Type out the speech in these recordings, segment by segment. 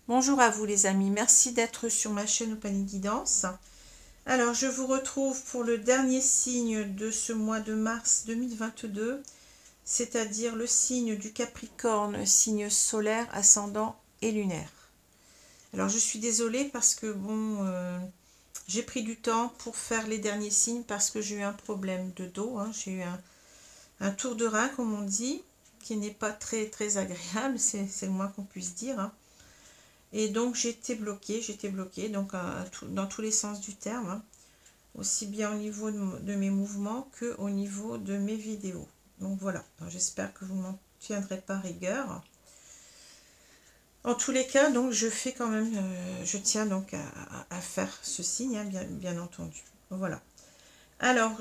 Bonjour à vous les amis, merci d'être sur ma chaîne Opanie Guidance. Alors je vous retrouve pour le dernier signe de ce mois de mars 2022, c'est-à-dire le signe du Capricorne, signe solaire, ascendant et lunaire. Alors je suis désolée parce que j'ai pris du temps pour faire les derniers signes parce que j'ai eu un problème de dos, hein. J'ai eu un tour de rein comme on dit, qui n'est pas très agréable, c'est le moins qu'on puisse dire, hein. Et donc j'étais bloquée donc dans tous les sens du terme, hein, aussi bien au niveau de mes mouvements que au niveau de mes vidéos. Donc voilà, j'espère que vous ne m'en tiendrez pas rigueur. En tous les cas, donc je fais quand même, je tiens donc à faire ce signe, hein, bien entendu. Voilà. Alors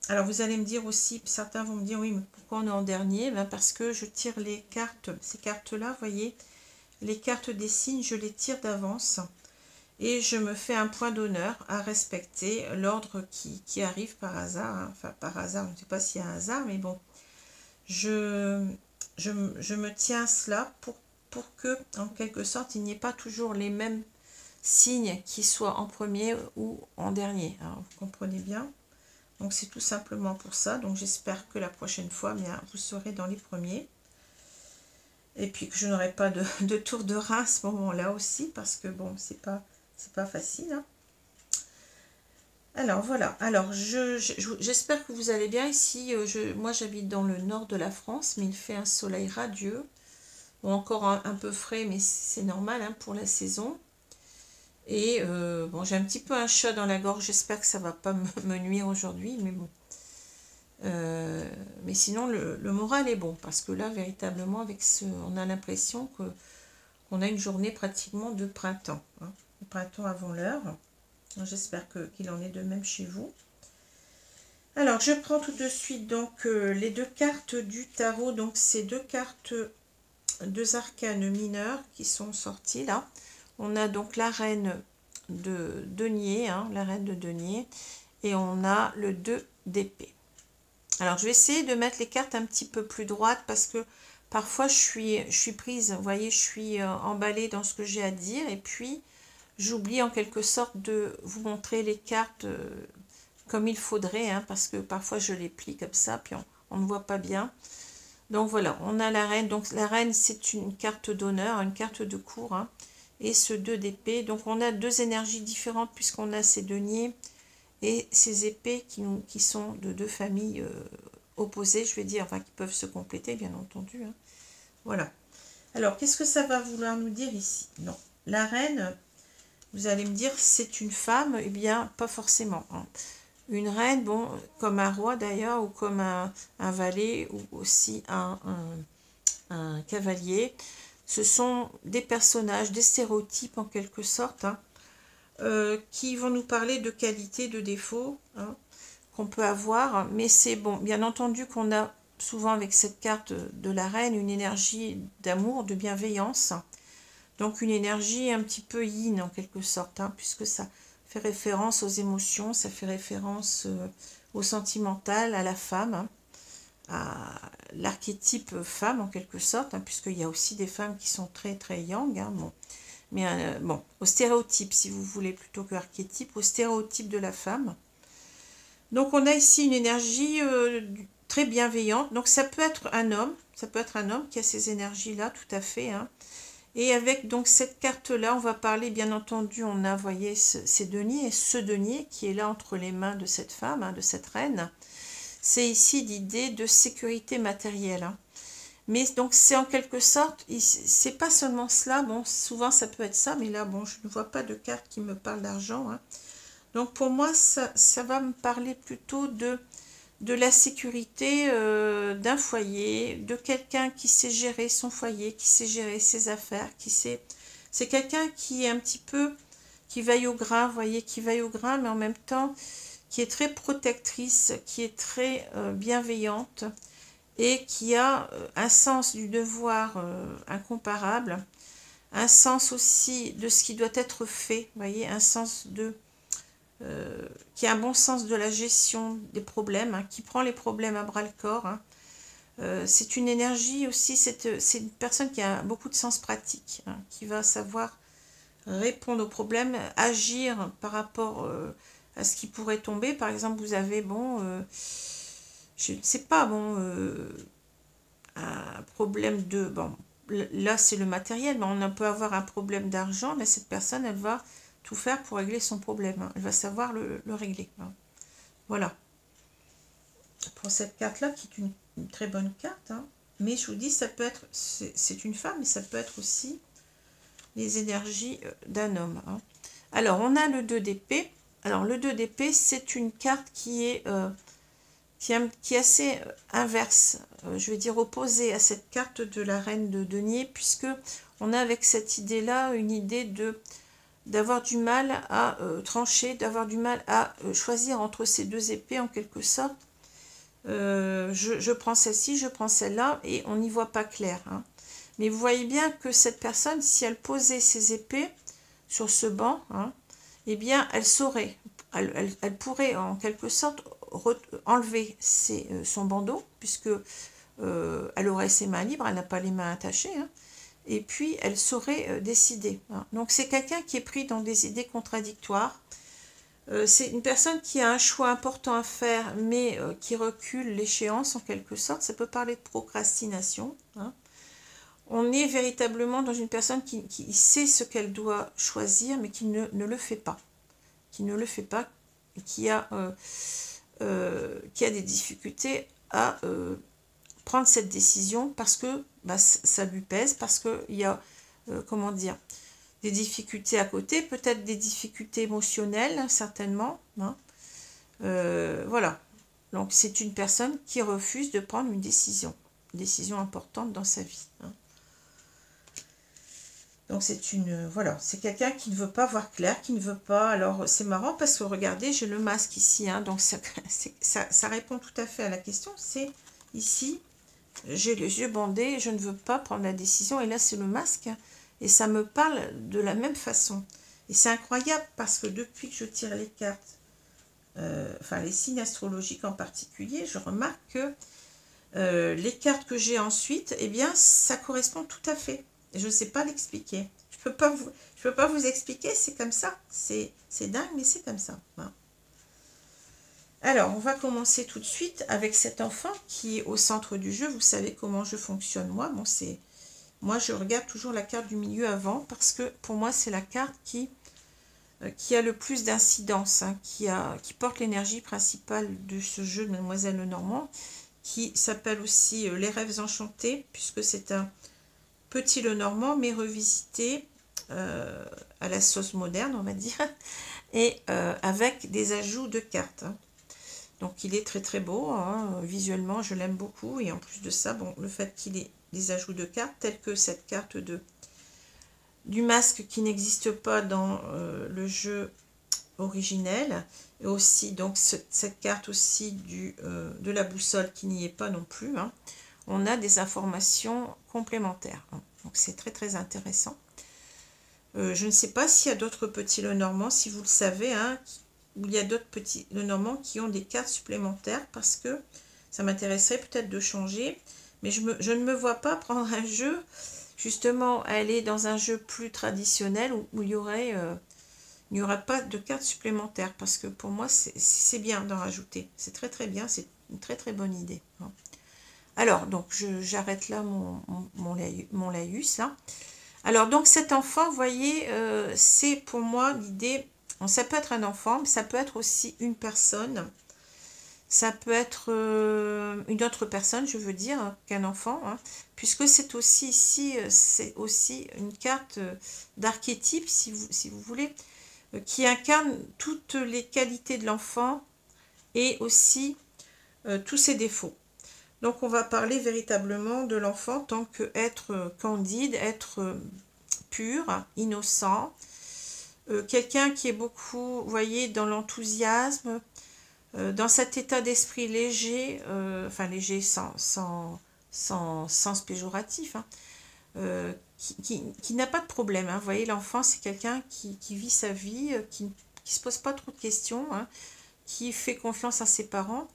alors vous allez me dire aussi, certains vont me dire oui, mais pourquoi on est en dernier? Ben parce que je tire les cartes, ces cartes-là, vous voyez. Les cartes des signes, je les tire d'avance et je me fais un point d'honneur à respecter l'ordre qui arrive par hasard, hein. Enfin, par hasard, je ne sais pas s'il y a un hasard, mais bon, je me tiens à cela pour que, en quelque sorte, il n'y ait pas toujours les mêmes signes qui soient en premier ou en dernier. Alors, vous comprenez bien. Donc, c'est tout simplement pour ça. Donc, j'espère que la prochaine fois, bien, vous serez dans les premiers. Et puis que je n'aurai pas de tour de rein à ce moment-là aussi, parce que bon, c'est pas facile, hein. Alors voilà, alors j'espère que vous allez bien ici. Moi j'habite dans le nord de la France, mais il fait un soleil radieux, bon, encore un peu frais, mais c'est normal, hein, pour la saison. Et bon, j'ai un petit peu un chat dans la gorge, j'espère que ça va pas me nuire aujourd'hui, mais bon. Mais sinon le moral est bon parce que là véritablement avec on a l'impression qu'on a une journée pratiquement de printemps, hein, le printemps avant l'heure. J'espère qu'il en est de même chez vous. Alors je prends tout de suite donc les deux cartes du tarot, donc ces deux cartes, deux arcanes mineurs qui sont sorties là. On a donc la reine de denier, hein, la reine de denier, et on a le 2 d'épée. Alors, je vais essayer de mettre les cartes un petit peu plus droites parce que parfois, je suis prise, vous voyez, je suis emballée dans ce que j'ai à dire. Et puis, j'oublie en quelque sorte de vous montrer les cartes comme il faudrait, hein, parce que parfois, je les plie comme ça, puis on ne voit pas bien. Donc, voilà, on a la reine. Donc, la reine, c'est une carte d'honneur, une carte de cour, hein, et ce 2 d'épée. Donc, on a deux énergies différentes puisqu'on a ces deniers et ces épées qui sont de deux familles opposées, je vais dire, enfin qui peuvent se compléter, bien entendu, hein. Voilà. Alors, qu'est-ce que ça va vouloir nous dire ici? Non. La reine, vous allez me dire, c'est une femme? Eh bien, pas forcément, hein. Une reine, bon, comme un roi d'ailleurs, ou comme un valet, ou aussi un cavalier, ce sont des personnages, des stéréotypes en quelque sorte, hein, qui vont nous parler de qualités, de défauts, hein, qu'on peut avoir, mais c'est bon, bien entendu qu'on a souvent avec cette carte de la reine une énergie d'amour, de bienveillance, donc une énergie un petit peu yin en quelque sorte, hein, puisque ça fait référence aux émotions, ça fait référence au sentimental, à la femme, hein, à l'archétype femme en quelque sorte, hein, puisqu'il y a aussi des femmes qui sont très yang, hein, bon. Mais bon, au stéréotype, si vous voulez, plutôt que archétype, au stéréotype de la femme. Donc, on a ici une énergie très bienveillante. Donc, ça peut être un homme qui a ces énergies-là, tout à fait, hein. Et avec donc cette carte-là, on va parler, bien entendu, on a, voyez, ces deniers, et ce denier qui est là entre les mains de cette femme, hein, de cette reine. C'est ici l'idée de sécurité matérielle, hein. Mais donc c'est en quelque sorte, c'est pas seulement cela, bon souvent ça peut être ça, mais là bon je ne vois pas de carte qui me parle d'argent, hein. Donc pour moi ça va me parler plutôt de la sécurité d'un foyer, de quelqu'un qui sait gérer son foyer, qui sait gérer ses affaires, c'est quelqu'un qui est un petit peu, qui veille au grain, vous voyez, qui veille au grain, mais en même temps qui est très protectrice, qui est très bienveillante, et qui a un sens du devoir incomparable, un sens aussi de ce qui doit être fait, vous voyez, un sens qui a un bon sens de la gestion des problèmes, hein, qui prend les problèmes à bras le corps, hein, C'est une énergie aussi, c'est une personne qui a beaucoup de sens pratique, hein, qui va savoir répondre aux problèmes, agir par rapport à ce qui pourrait tomber. Par exemple, vous avez, bon, je ne sais pas, bon, un problème de... Bon, là, c'est le matériel, mais on peut avoir un problème d'argent, mais cette personne, elle va tout faire pour régler son problème. Hein. Elle va savoir le régler. Hein. Voilà. Pour cette carte-là, qui est une très bonne carte, hein. Mais je vous dis, ça peut être... C'est une femme, mais ça peut être aussi les énergies d'un homme. Hein. Alors, on a le 2 d'épée. Alors, le 2 d'épée, c'est une carte qui est assez inverse, je vais dire opposée à cette carte de la reine de denier, puisque on a avec cette idée-là une idée d'avoir du mal à trancher, d'avoir du mal à choisir entre ces deux épées en quelque sorte. Je prends celle-ci, je prends celle-là, et on n'y voit pas clair. Hein. Mais vous voyez bien que cette personne, si elle posait ses épées sur ce banc, hein, eh bien, elle saurait, elle pourrait en quelque sorte enlever son bandeau, puisque elle aurait ses mains libres, elle n'a pas les mains attachées, hein, et puis elle saurait décider. Hein. Donc c'est quelqu'un qui est pris dans des idées contradictoires. C'est une personne qui a un choix important à faire, mais qui recule l'échéance en quelque sorte. Ça peut parler de procrastination. Hein. On est véritablement dans une personne qui sait ce qu'elle doit choisir, mais qui ne le fait pas. Qui ne le fait pas, qui a des difficultés à prendre cette décision parce que bah, ça lui pèse, parce qu'il y a, comment dire, des difficultés à côté, peut-être des difficultés émotionnelles, certainement. Hein. Voilà. Donc, c'est une personne qui refuse de prendre une décision importante dans sa vie. Hein. Donc, voilà, c'est quelqu'un qui ne veut pas voir clair, qui ne veut pas... Alors, c'est marrant parce que, regardez, j'ai le masque ici, hein, donc ça répond tout à fait à la question. C'est ici, j'ai les yeux bandés, je ne veux pas prendre la décision, et là, c'est le masque. Et ça me parle de la même façon. Et c'est incroyable parce que depuis que je tire les cartes, enfin les signes astrologiques en particulier, je remarque que les cartes que j'ai ensuite, eh bien, ça correspond tout à fait. Je ne sais pas l'expliquer. Je peux pas vous expliquer, c'est comme ça. C'est dingue, mais c'est comme ça. Hein. Alors, on va commencer tout de suite avec cet enfant qui est au centre du jeu. Vous savez comment je fonctionne, moi. Bon, c'est... Moi, je regarde toujours la carte du milieu avant parce que pour moi, c'est la carte qui a le plus d'incidence, hein, qui porte l'énergie principale de ce jeu de Mademoiselle Lenormand, qui s'appelle aussi Les Rêves Enchantés, puisque c'est un petit Lenormand, mais revisité à la sauce moderne, on va dire, et avec des ajouts de cartes. Hein. Donc, il est très très beau, hein, visuellement, je l'aime beaucoup, et en plus de ça, bon, le fait qu'il ait des ajouts de cartes, tels que cette carte du masque qui n'existe pas dans le jeu originel, et aussi donc cette carte aussi de la boussole qui n'y est pas non plus. Hein. On a des informations complémentaires. Hein. Donc c'est très très intéressant. Je ne sais pas s'il y a d'autres petits Lenormand, si vous le savez, hein, où il y a d'autres petits Lenormand qui ont des cartes supplémentaires, parce que ça m'intéresserait peut-être de changer. Mais je ne me vois pas prendre un jeu, justement, aller dans un jeu plus traditionnel où il n'y aurait pas de cartes supplémentaires. Parce que pour moi, c'est bien d'en rajouter. C'est très très bien, c'est une très très bonne idée. Hein. Alors, donc, j'arrête là mon laïus. Là. Alors, donc, cet enfant, vous voyez, c'est pour moi l'idée... Bon, ça peut être un enfant, mais ça peut être aussi une personne... Ça peut être une autre personne, je veux dire, hein, qu'un enfant, hein, puisque c'est aussi ici, c'est aussi une carte d'archétype, si vous voulez, qui incarne toutes les qualités de l'enfant et aussi tous ses défauts. Donc on va parler véritablement de l'enfant tant qu'être candide, être pur, innocent, quelqu'un qui est beaucoup, vous voyez, dans l'enthousiasme, dans cet état d'esprit léger, enfin léger sans sens péjoratif, hein, qui n'a pas de problème. Hein. Vous voyez, l'enfant, c'est quelqu'un qui vit sa vie, qui ne se pose pas trop de questions, hein, qui fait confiance à ses parents.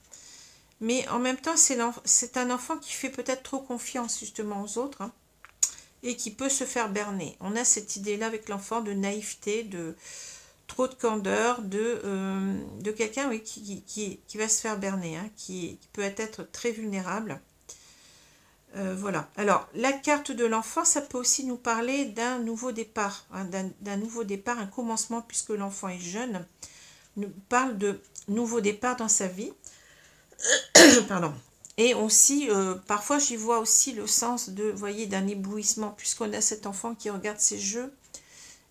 Mais en même temps, c'est un enfant qui fait peut-être trop confiance justement aux autres, hein, et qui peut se faire berner. On a cette idée-là avec l'enfant de naïveté, de trop de candeur, de quelqu'un, oui, qui va se faire berner, hein, qui peut être très vulnérable. Voilà. Alors, la carte de l'enfant, ça peut aussi nous parler d'un nouveau départ, hein, d'un nouveau départ, un commencement, puisque l'enfant est jeune, nous parle de nouveau départ dans sa vie. Pardon. Et aussi, parfois, j'y vois aussi le sens de, vous voyez, d'un éblouissement, puisqu'on a cet enfant qui regarde ses jeux,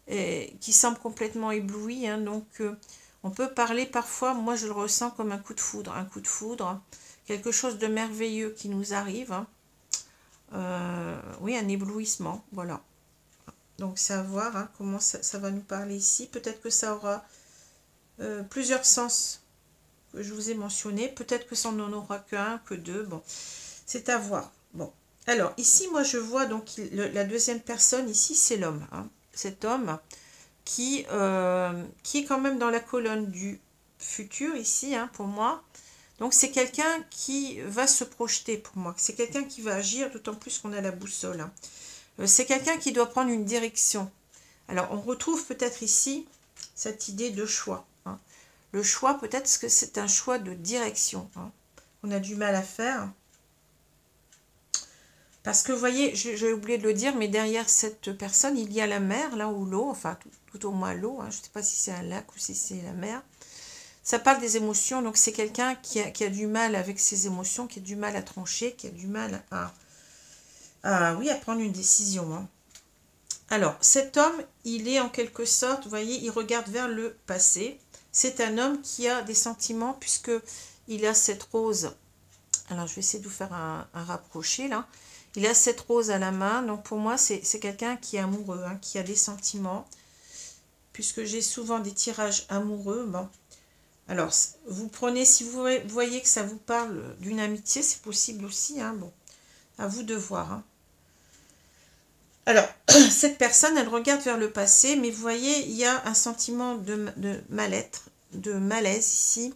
et qui semble complètement ébloui, hein, donc on peut parler parfois, moi je le ressens comme un coup de foudre, quelque chose de merveilleux qui nous arrive, hein. Oui, un éblouissement, voilà. Donc c'est à voir, hein, comment ça va nous parler ici. Peut-être que ça aura plusieurs sens que je vous ai mentionnés, peut-être que ça n'en aura qu'un, que deux, bon, c'est à voir. Bon, alors ici moi je vois donc la deuxième personne ici, c'est l'homme, hein. Cet homme qui est quand même dans la colonne du futur ici, hein, pour moi. Donc c'est quelqu'un qui va se projeter pour moi. C'est quelqu'un qui va agir, d'autant plus qu'on a la boussole, hein. C'est quelqu'un qui doit prendre une direction. Alors on retrouve peut-être ici cette idée de choix, hein. Le choix, peut-être que c'est un choix de direction, hein. On a du mal à faire. Parce que vous voyez, j'ai oublié de le dire, mais derrière cette personne, il y a la mer, là, ou l'eau, enfin tout au moins l'eau, hein. Je ne sais pas si c'est un lac ou si c'est la mer. Ça parle des émotions, donc c'est quelqu'un qui a du mal avec ses émotions, qui a du mal à trancher, qui a du mal oui, à prendre une décision, hein. Alors, cet homme, il est en quelque sorte, vous voyez, il regarde vers le passé. C'est un homme qui a des sentiments, puisque il a cette rose. Alors, je vais essayer de vous faire un rapproché, là. Il a cette rose à la main, donc pour moi, c'est quelqu'un qui est amoureux, hein, qui a des sentiments, puisque j'ai souvent des tirages amoureux. Bon. Alors, vous prenez, si vous voyez que ça vous parle d'une amitié, c'est possible aussi, hein, bon, à vous de voir, hein. Alors, cette personne, elle regarde vers le passé, mais vous voyez, il y a un sentiment de mal-être, de malaise ici,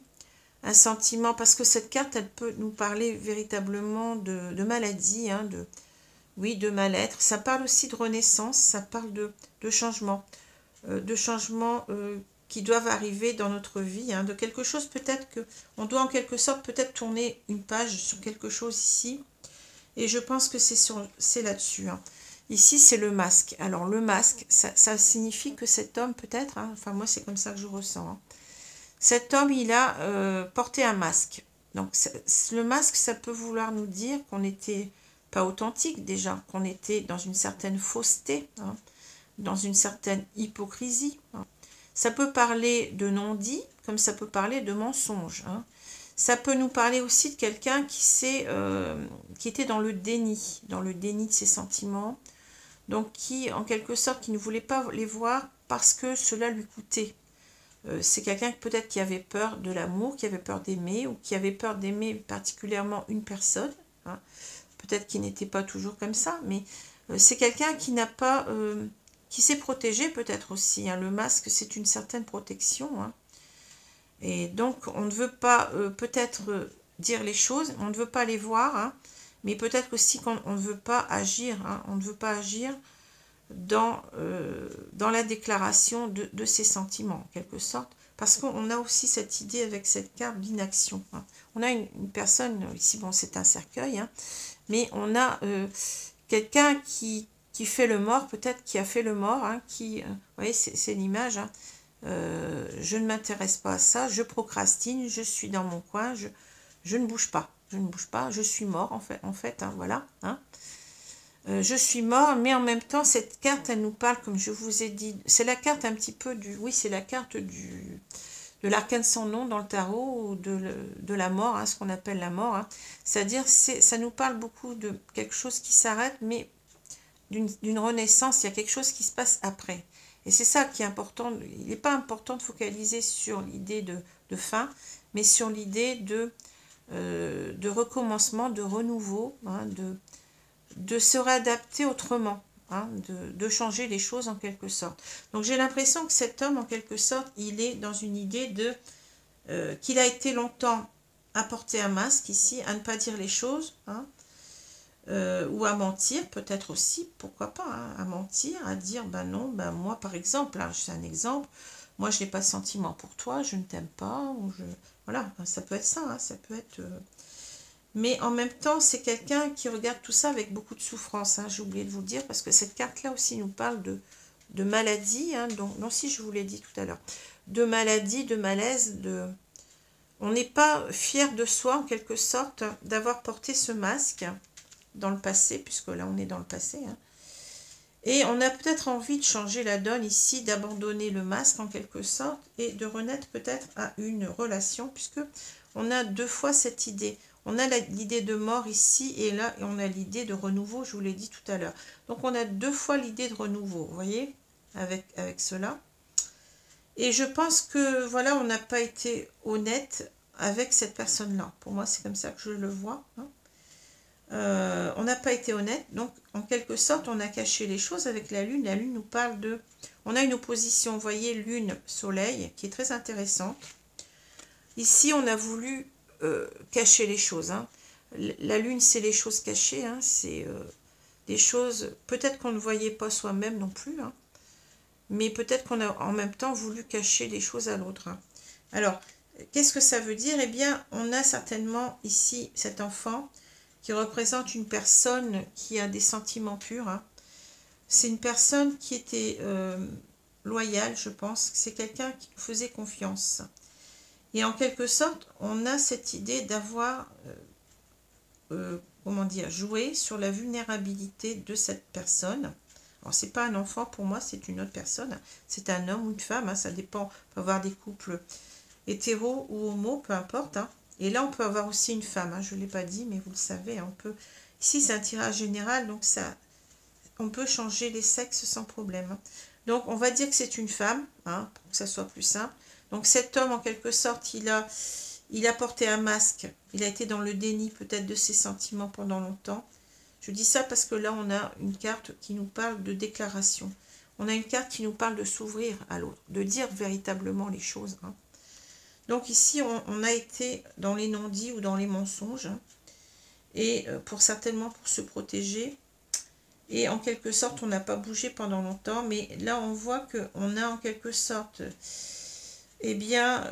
un sentiment, parce que cette carte, elle peut nous parler véritablement de maladie, hein, oui, de mal-être. Ça parle aussi de renaissance, ça parle de changement, qui doivent arriver dans notre vie, hein, de quelque chose peut-être que on doit en quelque sorte peut-être tourner une page sur quelque chose ici, et je pense que c'est là-dessus, hein. Ici, c'est le masque. Alors, le masque, ça signifie que cet homme, peut-être, hein, enfin, moi, c'est comme ça que je ressens, hein. Cet homme, il a porté un masque. Donc, le masque, ça peut vouloir nous dire qu'on n'était pas authentique, déjà, qu'on était dans une certaine fausseté, hein, dans une certaine hypocrisie, hein. Ça peut parler de non-dit, comme ça peut parler de mensonge, hein. Ça peut nous parler aussi de quelqu'un qui était dans le déni de ses sentiments, donc qui, en quelque sorte, qui ne voulait pas les voir parce que cela lui coûtait. C'est quelqu'un peut-être qui avait peur de l'amour, qui avait peur d'aimer, ou qui avait peur d'aimer particulièrement une personne, hein. Peut-être qu'il n'était pas toujours comme ça, mais c'est quelqu'un qui n'a pas... qui s'est protégé peut-être aussi, hein. Le masque, c'est une certaine protection, hein. Et donc, on ne veut pas peut-être dire les choses, on ne veut pas les voir, hein, mais peut-être aussi qu'on ne veut pas agir, hein, on ne veut pas agir dans la déclaration de ses sentiments, en quelque sorte, parce qu'on a aussi cette idée avec cette carte d'inaction, hein. On a une personne, ici, bon, c'est un cercueil, hein, mais on a quelqu'un qui fait le mort, peut-être qui a fait le mort, hein, vous voyez, c'est l'image, hein. Je ne m'intéresse pas à ça, je procrastine, je suis dans mon coin, je ne bouge pas, je suis mort en fait, hein, voilà, hein. Je suis mort, mais en même temps, cette carte, elle nous parle, comme je vous ai dit, c'est la carte un petit peu oui, c'est la carte de l'arcane sans nom dans le tarot, ou de la mort, hein, ce qu'on appelle la mort, hein. C'est-à-dire, ça nous parle beaucoup de quelque chose qui s'arrête, mais d'une renaissance, il y a quelque chose qui se passe après. Et c'est ça qui est important. Il n'est pas important de focaliser sur l'idée de fin, mais sur l'idée de recommencement, de renouveau, hein, de se réadapter autrement, hein, de changer les choses en quelque sorte. Donc j'ai l'impression que cet homme, en quelque sorte, il est dans une idée qu'il a été longtemps à porter un masque ici, à ne pas dire les choses, hein, ou à mentir, peut-être aussi, pourquoi pas, hein, à mentir, à dire, ben non, ben moi par exemple, hein, c'est un exemple, moi je n'ai pas de sentiment pour toi, je ne t'aime pas, ou je... Voilà, ça peut être ça, hein, ça peut être... Mais en même temps, c'est quelqu'un qui regarde tout ça avec beaucoup de souffrance, hein, j'ai oublié de vous le dire, parce que cette carte-là aussi nous parle de maladie, hein, donc, non, si je vous l'ai dit tout à l'heure, de maladie, de malaise, de... On n'est pas fier de soi, en quelque sorte, d'avoir porté ce masque dans le passé, puisque là, on est dans le passé, hein. Et on a peut-être envie de changer la donne ici, d'abandonner le masque, en quelque sorte, et de renaître peut-être à une relation, puisque on a deux fois cette idée. On a l'idée de mort ici, et là, on a l'idée de renouveau, je vous l'ai dit tout à l'heure. Donc, on a deux fois l'idée de renouveau, vous voyez, avec cela. Et je pense que, voilà, on n'a pas été honnête avec cette personne-là. Pour moi, c'est comme ça que je le vois. Hein. On n'a pas été honnête. Donc, en quelque sorte, on a caché les choses avec la Lune. La Lune nous parle de... On a une opposition, vous voyez, Lune-Soleil, qui est très intéressante. Ici, on a voulu cacher les choses. Hein. La Lune, c'est les choses cachées. Hein. C'est des choses, peut-être qu'on ne voyait pas soi-même non plus. Hein. Mais peut-être qu'on a en même temps voulu cacher les choses à l'autre. Hein. Alors, qu'est-ce que ça veut dire? Eh bien, on a certainement ici cet enfant qui représente une personne qui a des sentiments purs. Hein. C'est une personne qui était loyale, je pense. C'est quelqu'un qui nous faisait confiance. Et en quelque sorte, on a cette idée d'avoir, comment dire, joué sur la vulnérabilité de cette personne. Alors, c'est pas un enfant pour moi, c'est une autre personne. C'est un homme ou une femme, hein, ça dépend. On peut avoir des couples hétéros ou homo, peu importe. Hein. Et là, on peut avoir aussi une femme. Hein, je ne l'ai pas dit, mais vous le savez. Hein, on peut... Ici, c'est un tirage général, donc ça, on peut changer les sexes sans problème. Hein. Donc, on va dire que c'est une femme, hein, pour que ça soit plus simple. Donc, cet homme, en quelque sorte, il a porté un masque. Il a été dans le déni peut-être de ses sentiments pendant longtemps. Je dis ça parce que là, on a une carte qui nous parle de déclaration. On a une carte qui nous parle de s'ouvrir à l'autre, de dire véritablement les choses. Hein. Donc ici, on a été dans les non-dits ou dans les mensonges. Hein. Et certainement pour se protéger. Et en quelque sorte, on n'a pas bougé pendant longtemps. Mais là, on voit qu'on a en quelque sorte, eh bien,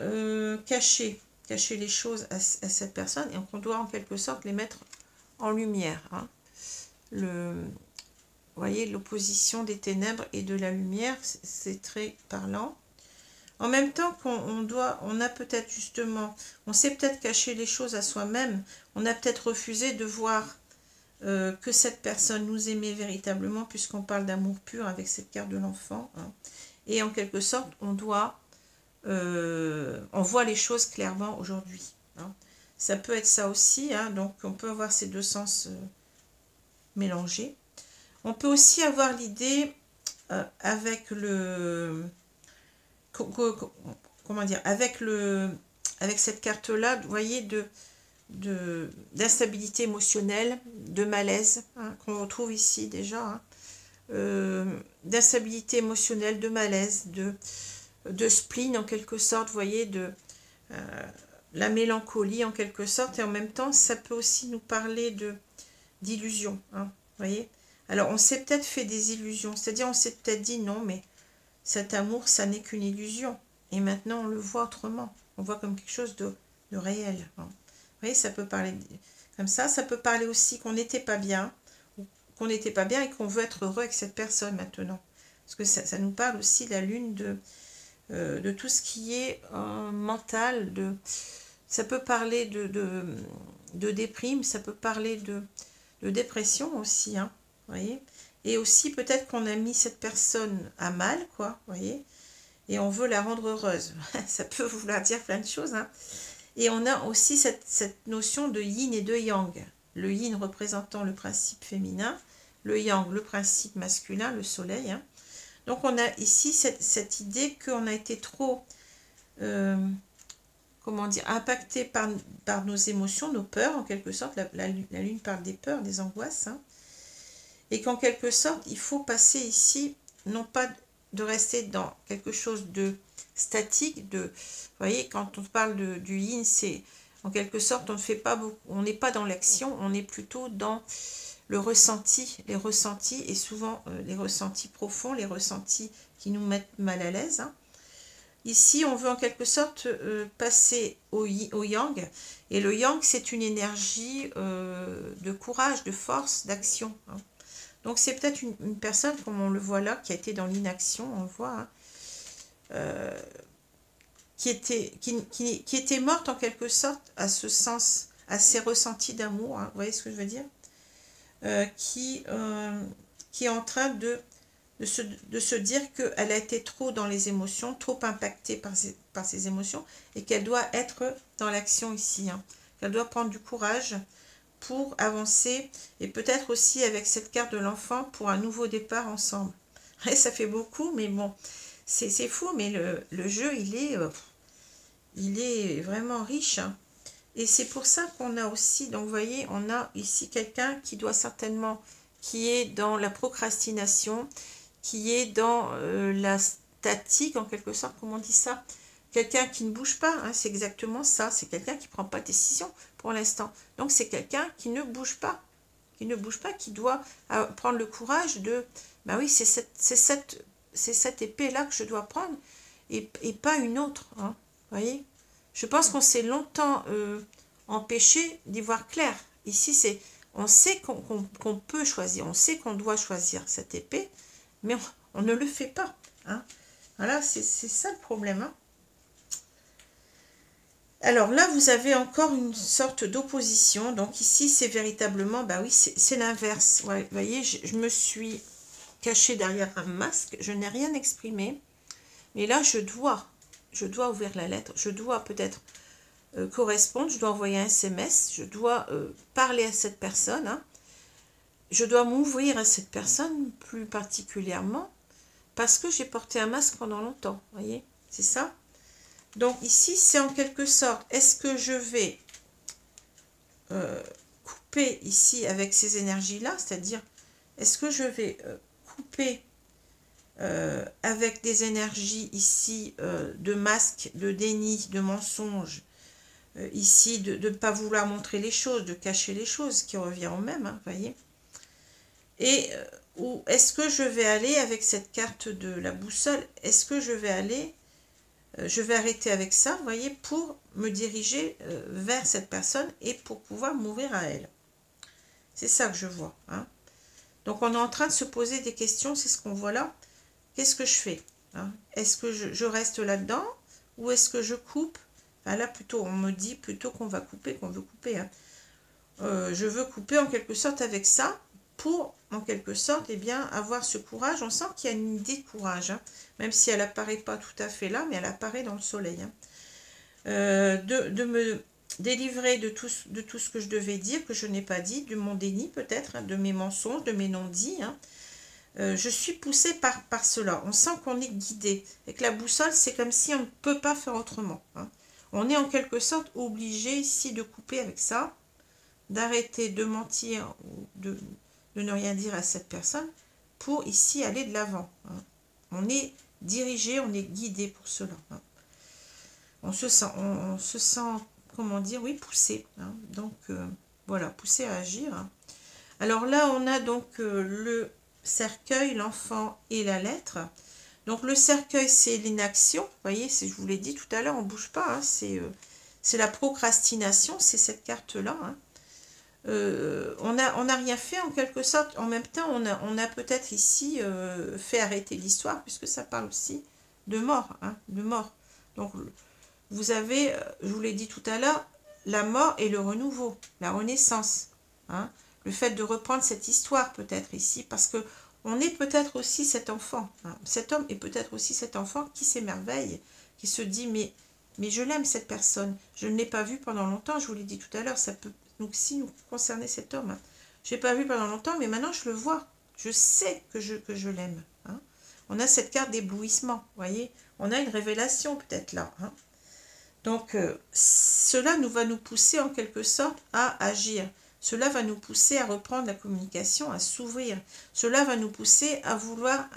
caché les choses à cette personne. Et qu'on doit en quelque sorte les mettre en lumière. Hein. Vous voyez, l'opposition des ténèbres et de la lumière, c'est très parlant. En même temps on a peut-être justement, on s'est peut-être caché les choses à soi-même, on a peut-être refusé de voir que cette personne nous aimait véritablement, puisqu'on parle d'amour pur avec cette carte de l'enfant. Hein. Et en quelque sorte, on voit les choses clairement aujourd'hui. Hein. Ça peut être ça aussi, hein, donc on peut avoir ces deux sens mélangés. On peut aussi avoir l'idée avec le... Comment dire, avec cette carte là, vous voyez, d'instabilité émotionnelle, de malaise, hein, qu'on retrouve ici déjà, hein, d'instabilité émotionnelle, de malaise, de spleen en quelque sorte, vous voyez, de la mélancolie en quelque sorte, et en même temps ça peut aussi nous parler d'illusion, hein, vous voyez. Alors on s'est peut-être fait des illusions, c'est-à-dire on s'est peut-être dit non, mais cet amour, ça n'est qu'une illusion. Et maintenant, on le voit autrement. On voit comme quelque chose de réel. Hein. Vous voyez, ça peut parler comme ça. Ça peut parler aussi qu'on n'était pas bien. Ou qu'on n'était pas bien et qu'on veut être heureux avec cette personne maintenant. Parce que ça nous parle aussi, la lune, de tout ce qui est mental. Ça peut parler de déprime. Ça peut parler de dépression aussi. Hein, vous voyez. Et aussi, peut-être qu'on a mis cette personne à mal, quoi, vous voyez, et on veut la rendre heureuse. Ça peut vouloir dire plein de choses, hein. Et on a aussi cette notion de yin et de yang. Le yin représentant le principe féminin, le yang, le principe masculin, le soleil. Hein. Donc, on a ici cette idée qu'on a été trop, comment dire, impacté par nos émotions, nos peurs, en quelque sorte. La lune parle des peurs, des angoisses, hein. Et qu'en quelque sorte, il faut passer ici, non pas de rester dans quelque chose de statique, vous voyez, quand on parle du yin, c'est En quelque sorte, on ne fait pas beaucoup, on n'est pas dans l'action, on est plutôt dans le ressenti, les ressentis, et souvent les ressentis profonds, les ressentis qui nous mettent mal à l'aise. Hein. Ici, on veut en quelque sorte passer au yang, et le yang, c'est une énergie de courage, de force, d'action. Hein. Donc, c'est peut-être une personne, comme on le voit là, qui a été dans l'inaction, on le voit, hein, qui était morte en quelque sorte à ce sens, à ses ressentis d'amour, hein, vous voyez ce que je veux dire, qui est en train de se dire qu'elle a été trop dans les émotions, trop impactée par ses émotions, et qu'elle doit être dans l'action ici, hein, qu'elle doit prendre du courage pour avancer, et peut-être aussi avec cette carte de l'enfant pour un nouveau départ ensemble. Et ça fait beaucoup, mais bon, c'est fou, mais le jeu, il est vraiment riche, hein. Et c'est pour ça qu'on a aussi, donc vous voyez, on a ici quelqu'un qui doit certainement, qui est dans la procrastination, qui est dans la statique, en quelque sorte, comment on dit ça, quelqu'un qui ne bouge pas, hein, c'est exactement ça, c'est quelqu'un qui ne prend pas de décision pour l'instant. Donc c'est quelqu'un qui ne bouge pas, qui doit prendre le courage de, ben oui, c'est cette épée-là que je dois prendre, et pas une autre, hein, vous voyez. Je pense qu'on s'est longtemps empêché d'y voir clair. Ici, on sait qu'on peut choisir, on sait qu'on doit choisir cette épée, mais on ne le fait pas. Hein. Voilà, c'est ça le problème. Hein. Alors là, vous avez encore une sorte d'opposition. Donc ici, c'est véritablement, bah oui, c'est l'inverse. Ouais, vous voyez, je me suis cachée derrière un masque, je n'ai rien exprimé, mais là, je dois ouvrir la lettre, je dois peut-être correspondre, je dois envoyer un SMS, je dois parler à cette personne, hein. Je dois m'ouvrir à cette personne plus particulièrement parce que j'ai porté un masque pendant longtemps, vous voyez, c'est ça. Donc ici, c'est en quelque sorte, est-ce que je vais couper ici avec ces énergies-là, c'est-à-dire, est-ce que je vais couper avec des énergies ici de masque, de déni, de mensonge, ici de ne pas vouloir montrer les choses, de cacher les choses, qui revient au même, hein, voyez. Et ou est-ce que je vais aller avec cette carte de la boussole, est-ce que je vais aller, je vais arrêter avec ça, vous voyez, pour me diriger vers cette personne et pour pouvoir m'ouvrir à elle. C'est ça que je vois. Hein. Donc on est en train de se poser des questions, c'est ce qu'on voit là. Qu'est-ce que je fais, hein? Est-ce que je reste là-dedans ou est-ce que je coupe? Enfin, là, plutôt, on me dit plutôt qu'on va couper, qu'on veut couper. Hein. Je veux couper en quelque sorte avec ça pour, en quelque sorte, eh bien, avoir ce courage. On sent qu'il y a une idée de courage, hein, même si elle n'apparaît pas tout à fait là, mais elle apparaît dans le soleil. Hein. De me délivrer de tout ce que je devais dire, que je n'ai pas dit, de mon déni peut-être, hein, de mes mensonges, de mes non-dits, hein. Je suis poussée par cela. On sent qu'on est guidé. Et que la boussole, c'est comme si on ne peut pas faire autrement. Hein. On est en quelque sorte obligé ici de couper avec ça, d'arrêter de mentir ou de ne rien dire à cette personne pour ici aller de l'avant. Hein. On est dirigé, on est guidé pour cela. Hein. On se sent, comment dire, oui, poussé. Hein. Donc, voilà, poussé à agir. Hein. Alors là, on a donc le cercueil, l'enfant et la lettre. Donc le cercueil, c'est l'inaction. Vous voyez, je vous l'ai dit tout à l'heure, on ne bouge pas. Hein, c'est la procrastination, c'est cette carte-là. Hein. On n'a rien fait en quelque sorte. En même temps, on a peut-être ici fait arrêter l'histoire, puisque ça parle aussi de mort. Hein, de mort. Donc vous avez, je vous l'ai dit tout à l'heure, la mort et le renouveau, la renaissance. Hein. Le fait de reprendre cette histoire peut-être ici, parce que on est peut-être aussi cet enfant. Hein. Cet homme est peut-être aussi cet enfant qui s'émerveille, qui se dit mais je l'aime cette personne. Je ne l'ai pas vu pendant longtemps, je vous l'ai dit tout à l'heure, ça peut donc si nous concerner cet homme. Hein. Je l'ai pas vu pendant longtemps, mais maintenant je le vois. Je sais que je l'aime. Hein. On a cette carte d'éblouissement, vous voyez. On a une révélation peut-être là. Hein. Donc cela va nous pousser en quelque sorte à agir. Cela va nous pousser à reprendre la communication, à s'ouvrir. Cela va nous pousser à vouloir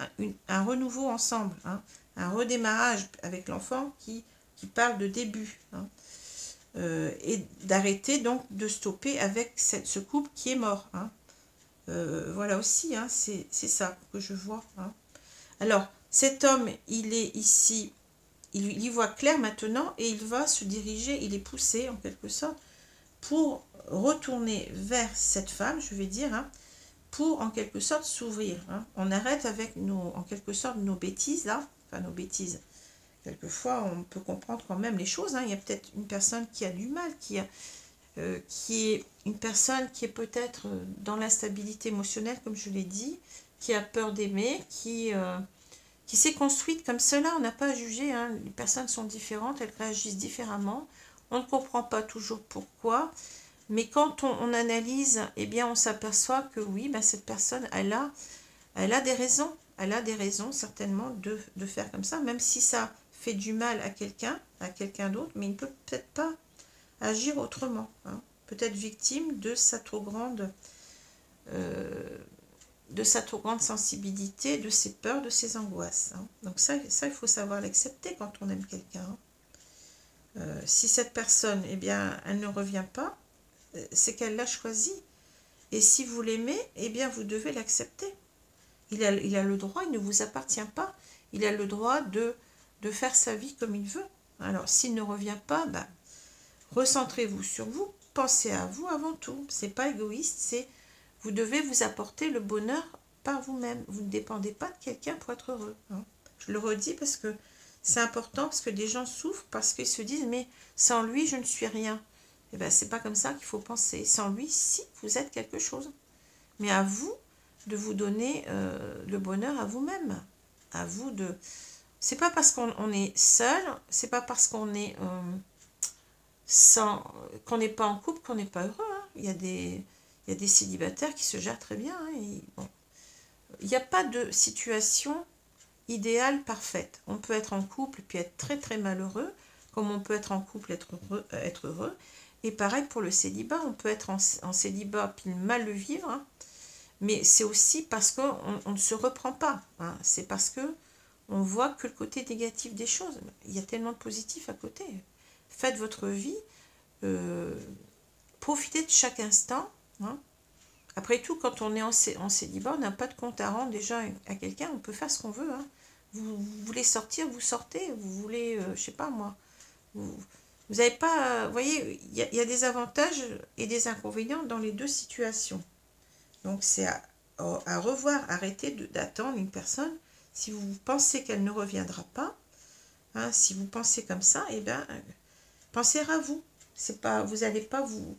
un renouveau ensemble, hein, un redémarrage avec l'enfant qui parle de début. Hein. et d'arrêter donc de stopper avec ce couple qui est mort. Hein. Voilà aussi, hein, c'est ça que je vois. Hein. Alors, cet homme, il est ici, il y voit clair maintenant et il va se diriger, il est poussé en quelque sorte pour retourner vers cette femme, je vais dire, hein, pour en quelque sorte s'ouvrir. Hein. On arrête avec en quelque sorte nos bêtises là, enfin nos bêtises. Quelquefois, on peut comprendre quand même les choses. Hein. Il y a peut-être une personne qui a du mal, qui est une personne qui est peut-être dans l'instabilité émotionnelle, comme je l'ai dit, qui a peur d'aimer, qui s'est construite comme cela. On n'a pas à juger. Hein. Les personnes sont différentes, elles réagissent différemment. On ne comprend pas toujours pourquoi. Mais quand on analyse, eh bien, on s'aperçoit que oui, ben, cette personne, elle a des raisons. Elle a des raisons certainement de faire comme ça, même si ça fait du mal à quelqu'un d'autre, mais il ne peut peut-être pas agir autrement. Hein. Peut-être victime de sa trop grande sensibilité, de ses peurs, de ses angoisses. Hein. Donc ça, il faut savoir l'accepter quand on aime quelqu'un. Hein. Si cette personne, eh bien, elle ne revient pas, c'est qu'elle l'a choisi. Et si vous l'aimez, eh bien, vous devez l'accepter. Il a le droit, il ne vous appartient pas. Il a le droit de faire sa vie comme il veut. Alors, s'il ne revient pas, ben, recentrez-vous sur vous. Pensez à vous avant tout. C'est pas égoïste, c'est vous devez vous apporter le bonheur par vous-même. Vous ne dépendez pas de quelqu'un pour être heureux. Hein. Je le redis parce que c'est important, parce que des gens souffrent parce qu'ils se disent « mais sans lui, je ne suis rien ». Eh bien, c'est pas comme ça qu'il faut penser. Sans lui, si, vous êtes quelque chose. Mais à vous de vous donner le bonheur à vous-même. À vous de... C'est pas parce qu'on est seul, c'est pas parce qu'on est qu'on n'est pas en couple qu'on n'est pas heureux. Hein. Il y a des célibataires qui se gèrent très bien. Hein, et, bon. Il n'y a pas de situation idéale parfaite. On peut être en couple puis être très très malheureux, comme on peut être en couple être heureux. Et pareil pour le célibat, on peut être en célibat puis mal le vivre, hein, mais c'est aussi parce qu'on ne se reprend pas. Hein, c'est parce que on voit que le côté négatif des choses. Il y a tellement de positifs à côté. Faites votre vie, profitez de chaque instant. Hein. Après tout, quand on est en célibat, on n'a pas de compte à rendre déjà à quelqu'un, on peut faire ce qu'on veut. Hein. Vous voulez sortir, vous sortez. Vous voulez, je sais pas moi, vous n'avez pas... Vous voyez, il y a des avantages et des inconvénients dans les deux situations. Donc c'est à revoir, arrêtez d'attendre une personne. Si vous pensez qu'elle ne reviendra pas, hein, si vous pensez comme ça, eh bien, pensez à vous. Vous n'allez pas vous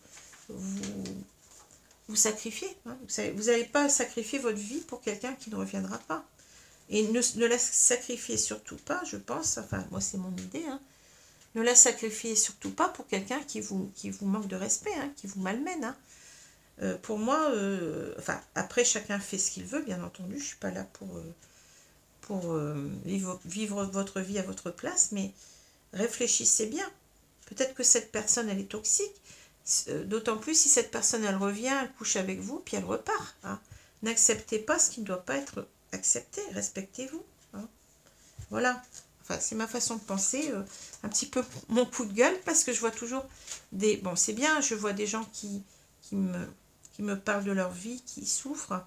sacrifier. Hein. Vous n'allez pas sacrifier votre vie pour quelqu'un qui ne reviendra pas. Et ne la sacrifiez surtout pas, je pense, enfin moi c'est mon idée, hein, ne la sacrifiez surtout pas pour quelqu'un qui vous manque de respect, hein, qui vous malmène. Hein. Pour moi, enfin, après chacun fait ce qu'il veut, bien entendu, je ne suis pas là pour vivre votre vie à votre place, mais réfléchissez bien. Peut-être que cette personne, elle est toxique, d'autant plus si cette personne, elle revient, elle couche avec vous, puis elle repart. Hein. N'acceptez pas ce qui ne doit pas être accepté, respectez-vous. Hein. Voilà. Enfin, c'est ma façon de penser, un petit peu mon coup de gueule, parce que je vois toujours des... Bon, c'est bien, je vois des gens qui me parlent de leur vie, qui souffrent,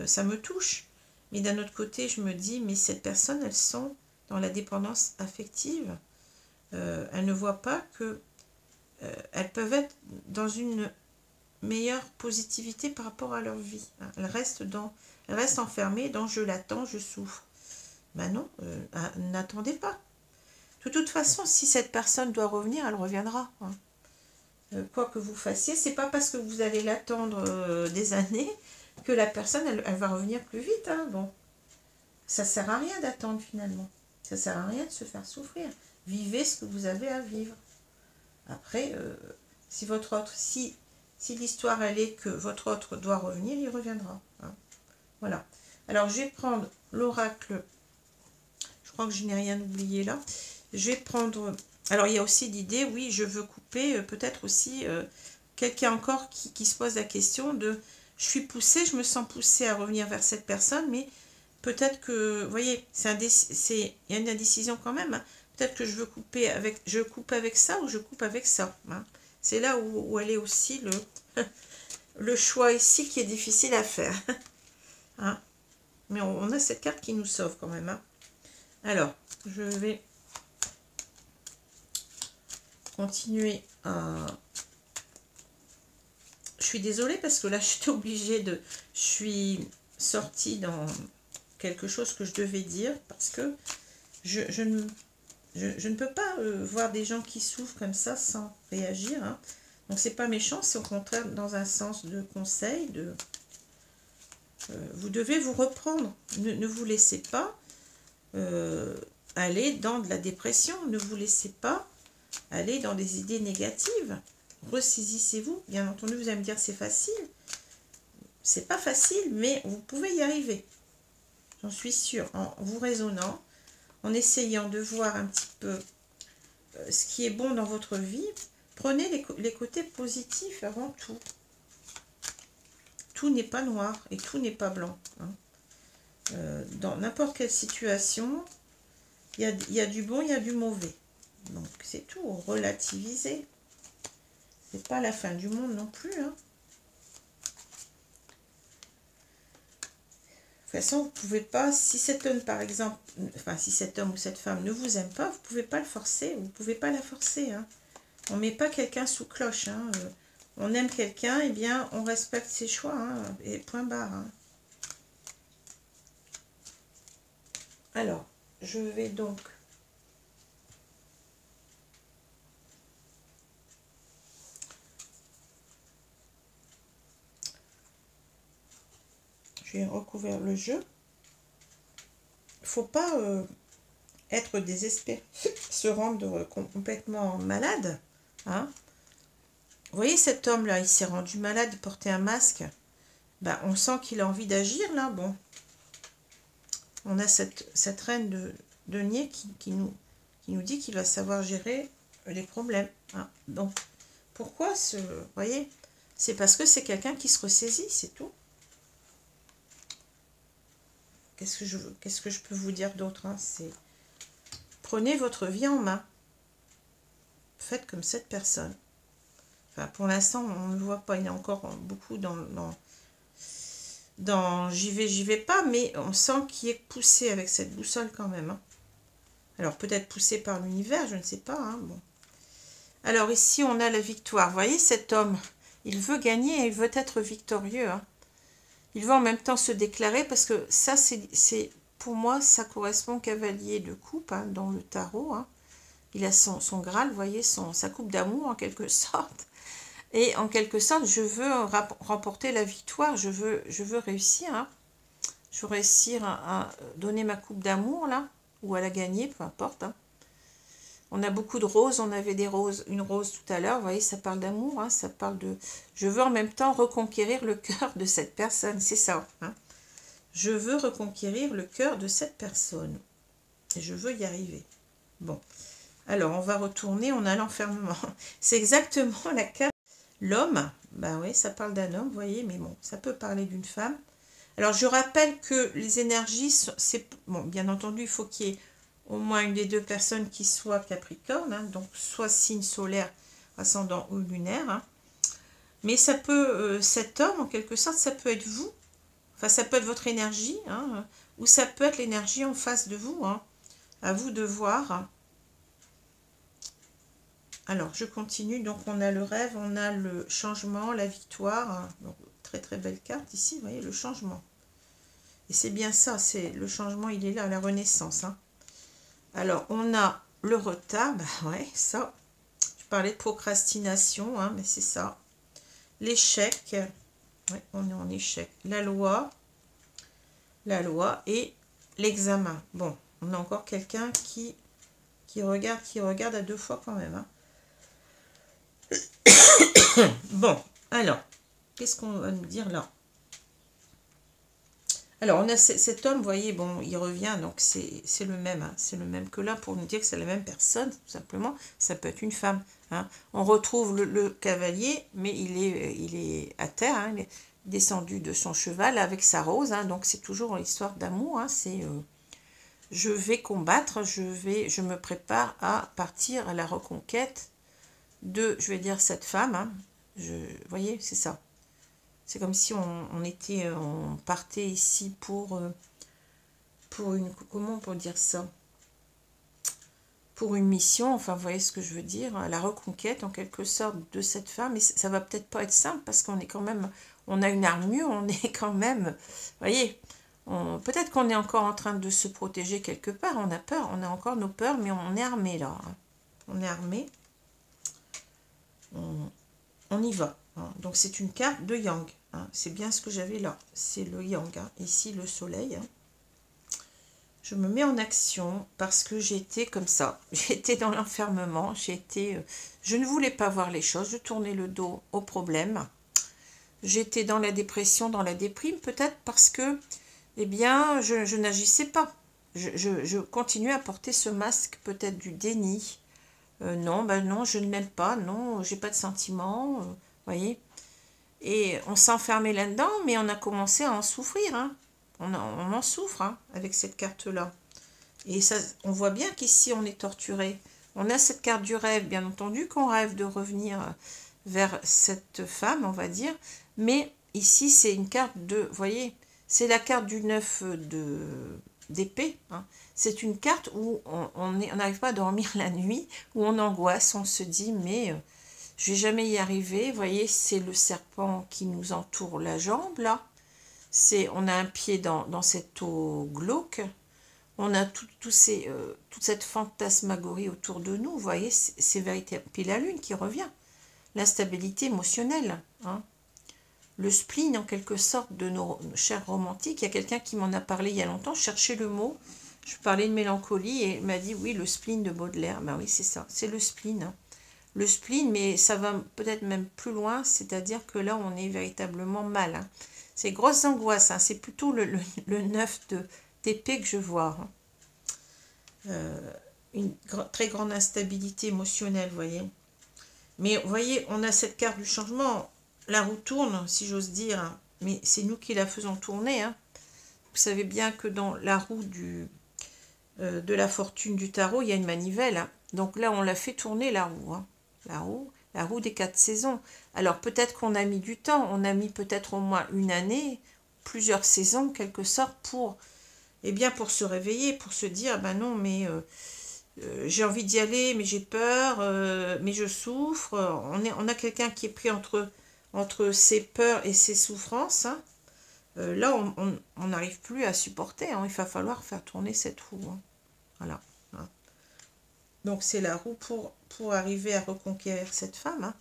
ça me touche. Mais d'un autre côté, je me dis, mais ces personnes, elles sont dans la dépendance affective. Elles ne voient pas que elles peuvent être dans une meilleure positivité par rapport à leur vie. Hein. Elles restent enfermées dans « je l'attends, je souffre ». Ben non, n'attendez pas. De toute façon, si cette personne doit revenir, elle reviendra. Hein. Quoi que vous fassiez, c'est pas parce que vous allez l'attendre des années que la personne, elle va revenir plus vite. Hein. Bon, ça sert à rien d'attendre finalement. Ça sert à rien de se faire souffrir. Vivez ce que vous avez à vivre. Après, si l'histoire elle est que votre autre doit revenir, il reviendra. Hein. Voilà. Alors, je vais prendre l'oracle. Je crois que je n'ai rien oublié là. Je vais prendre... Alors, il y a aussi l'idée, oui, je veux couper, peut-être aussi quelqu'un encore qui se pose la question de... Je suis poussée, je me sens poussée à revenir vers cette personne, mais peut-être que, vous voyez, il y a une indécision quand même. Hein. Peut-être que je veux couper avec, je coupe avec ça ou je coupe avec ça. Hein. C'est là où elle est aussi le choix ici qui est difficile à faire. Hein. Mais on a cette carte qui nous sauve quand même. Hein. Alors, je vais continuer à... Je suis désolée parce que là, je suis obligée de... Je suis sortie dans quelque chose que je devais dire parce que je ne peux pas voir des gens qui souffrent comme ça sans réagir. Hein. Donc, c'est pas méchant, c'est au contraire dans un sens de conseil. Vous devez vous reprendre. Ne vous laissez pas aller dans de la dépression. Ne vous laissez pas aller dans des idées négatives. Ressaisissez-vous. Bien entendu, vous allez me dire c'est facile. C'est pas facile, mais vous pouvez y arriver. J'en suis sûre. En vous raisonnant, en essayant de voir un petit peu ce qui est bon dans votre vie, prenez les côtés positifs avant tout. Tout n'est pas noir et tout n'est pas blanc. Hein. Dans n'importe quelle situation, il y a du bon, il y a du mauvais. Donc c'est tout, relativiser. C'est pas la fin du monde non plus. Hein. De toute façon, vous pouvez pas, si cet homme par exemple, enfin si cet homme ou cette femme ne vous aime pas, vous pouvez pas le forcer, vous pouvez pas la forcer. Hein. On met pas quelqu'un sous cloche. Hein. On aime quelqu'un, eh bien on respecte ses choix, hein, et point barre. Hein. Alors, je vais donc... J'ai recouvert le jeu. Il ne faut pas être désespéré, se rendre complètement malade. Hein. Vous voyez cet homme-là, il s'est rendu malade, il portait un masque. Ben, on sent qu'il a envie d'agir là. Bon, on a cette reine de denier qui nous dit qu'il va savoir gérer les problèmes. Hein. Donc, pourquoi ce... Vous voyez, c'est parce que c'est quelqu'un qui se ressaisit, c'est tout. Qu'est-ce que je peux vous dire d'autre, hein? C'est prenez votre vie en main. Faites comme cette personne. Enfin, pour l'instant, on ne le voit pas. Il y a encore beaucoup dans j'y vais pas, mais on sent qu'il est poussé avec cette boussole quand même. Hein. Alors, peut-être poussé par l'univers, je ne sais pas. Hein, bon. Alors, ici, on a la victoire. Vous voyez, cet homme, il veut gagner et il veut être victorieux. Hein. Il veut en même temps se déclarer parce que ça, c'est pour moi, ça correspond au cavalier de coupe hein, dans le tarot. Hein. Il a son Graal, vous voyez, sa coupe d'amour en quelque sorte. Et en quelque sorte, je veux remporter la victoire, je veux réussir. Hein. Je veux réussir à donner ma coupe d'amour, là, ou à la gagner, peu importe. Hein. On a beaucoup de roses, on avait des roses, une rose tout à l'heure, vous voyez, ça parle d'amour, hein, ça parle de... Je veux en même temps reconquérir le cœur de cette personne, c'est ça. Hein. Je veux reconquérir le cœur de cette personne. Et je veux y arriver. Bon, alors on va retourner, on a l'enfermement. C'est exactement la carte. L'homme, ben oui, ça parle d'un homme, vous voyez, mais bon, ça peut parler d'une femme. Alors je rappelle que les énergies, c'est bon, bien entendu, il faut qu'il y ait au moins une des deux personnes qui soit Capricorne, hein, donc soit signe solaire, ascendant ou lunaire. Hein. Mais ça peut, cet homme, en quelque sorte, ça peut être vous. Enfin, ça peut être votre énergie, hein, ou ça peut être l'énergie en face de vous. Hein. À vous de voir. Alors, je continue. Donc, on a le rêve, on a le changement, la victoire. Donc, très, très belle carte ici, vous voyez, le changement. Et c'est bien ça, c'est le changement, il est là, la renaissance. Hein. Alors, on a le retard, bah ouais, ça. Je parlais de procrastination, hein, mais c'est ça. L'échec, ouais, on est en échec. La loi et l'examen. Bon, on a encore quelqu'un qui regarde à deux fois quand même. Hein. Bon, alors, qu'est-ce qu'on va nous dire là? Alors, on a cet homme, vous voyez, bon, il revient, donc c'est le même. Hein, c'est le même que là, pour nous dire que c'est la même personne, tout simplement. Ça peut être une femme. Hein. On retrouve le cavalier, mais il est à terre, hein, il est descendu de son cheval avec sa rose. Hein, donc, c'est toujours l'histoire d'amour. Hein, c'est je vais combattre, je me prépare à partir à la reconquête de, je vais dire, cette femme. Hein. Vous voyez, c'est ça. C'est comme si on partait ici pour une, comment on peut dire ça? Pour une mission, enfin, vous voyez ce que je veux dire, la reconquête, en quelque sorte, de cette femme. Et ça va peut-être pas être simple, parce qu'on est quand même, on a une armure, on est quand même, vous voyez, peut-être qu'on est encore en train de se protéger quelque part, on a peur, on a encore nos peurs, mais on est armé, là. Hein. On est armé. On y va. Hein. Donc, c'est une carte de Yang. Hein. C'est bien ce que j'avais là. C'est le Yang. Hein. Ici, le soleil. Hein. Je me mets en action parce que j'étais comme ça. J'étais dans l'enfermement. Je ne voulais pas voir les choses. Je tournais le dos aux problèmes. J'étais dans la dépression, dans la déprime. Peut-être parce que, eh bien, je n'agissais pas. Je continuais à porter ce masque, peut-être du déni. Non, ben non, je ne m'aime pas. Non, j'ai pas de sentiments. Voyez. Et on s'enfermait là-dedans, mais on a commencé à en souffrir. Hein. On en souffre hein, avec cette carte-là. Et ça, on voit bien qu'ici, on est torturé. On a cette carte du rêve, bien entendu, qu'on rêve de revenir vers cette femme, on va dire. Mais ici, c'est une carte de... Vous voyez, c'est la carte du 9 d'épée. Hein. C'est une carte où on n'arrive pas à dormir la nuit, où on angoisse, on se dit, mais je vais jamais y arriver. Vous voyez, c'est le serpent qui nous entoure la jambe, là. On a un pied dans cette eau glauque, on a toute cette fantasmagorie autour de nous, vous voyez, c'est véritable. Puis la lune qui revient, l'instabilité émotionnelle, hein. Le spleen en quelque sorte de nos chers romantiques. Il y a quelqu'un qui m'en a parlé il y a longtemps, je cherchais le mot, je parlais de mélancolie et il m'a dit oui, le spleen de Baudelaire, ben oui c'est ça, c'est le spleen. Hein. Le spleen, mais ça va peut-être même plus loin, c'est-à-dire que là on est véritablement mal. Hein. C'est grosses angoisses, hein. C'est plutôt le 9 d'épée que je vois. Hein. Une très grande instabilité émotionnelle, vous voyez. Mais vous voyez, on a cette carte du changement. La roue tourne, si j'ose dire, hein. Mais c'est nous qui la faisons tourner. Hein. Vous savez bien que dans la roue de la fortune du tarot, il y a une manivelle. Hein. Donc là, on l'a fait tourner, la roue. Hein. La roue des 4 saisons. Alors peut-être qu'on a mis du temps, on a mis peut-être au moins une année, plusieurs saisons, quelque sorte, pour se réveiller, pour se dire, ben non, mais j'ai envie d'y aller, mais j'ai peur, mais je souffre. On a quelqu'un qui est pris entre ses peurs et ses souffrances. Hein. Là, on n'arrive plus à supporter. Hein. Il va falloir faire tourner cette roue. Hein. Voilà. Hein. Donc c'est la roue pour arriver à reconquérir cette femme. Hein.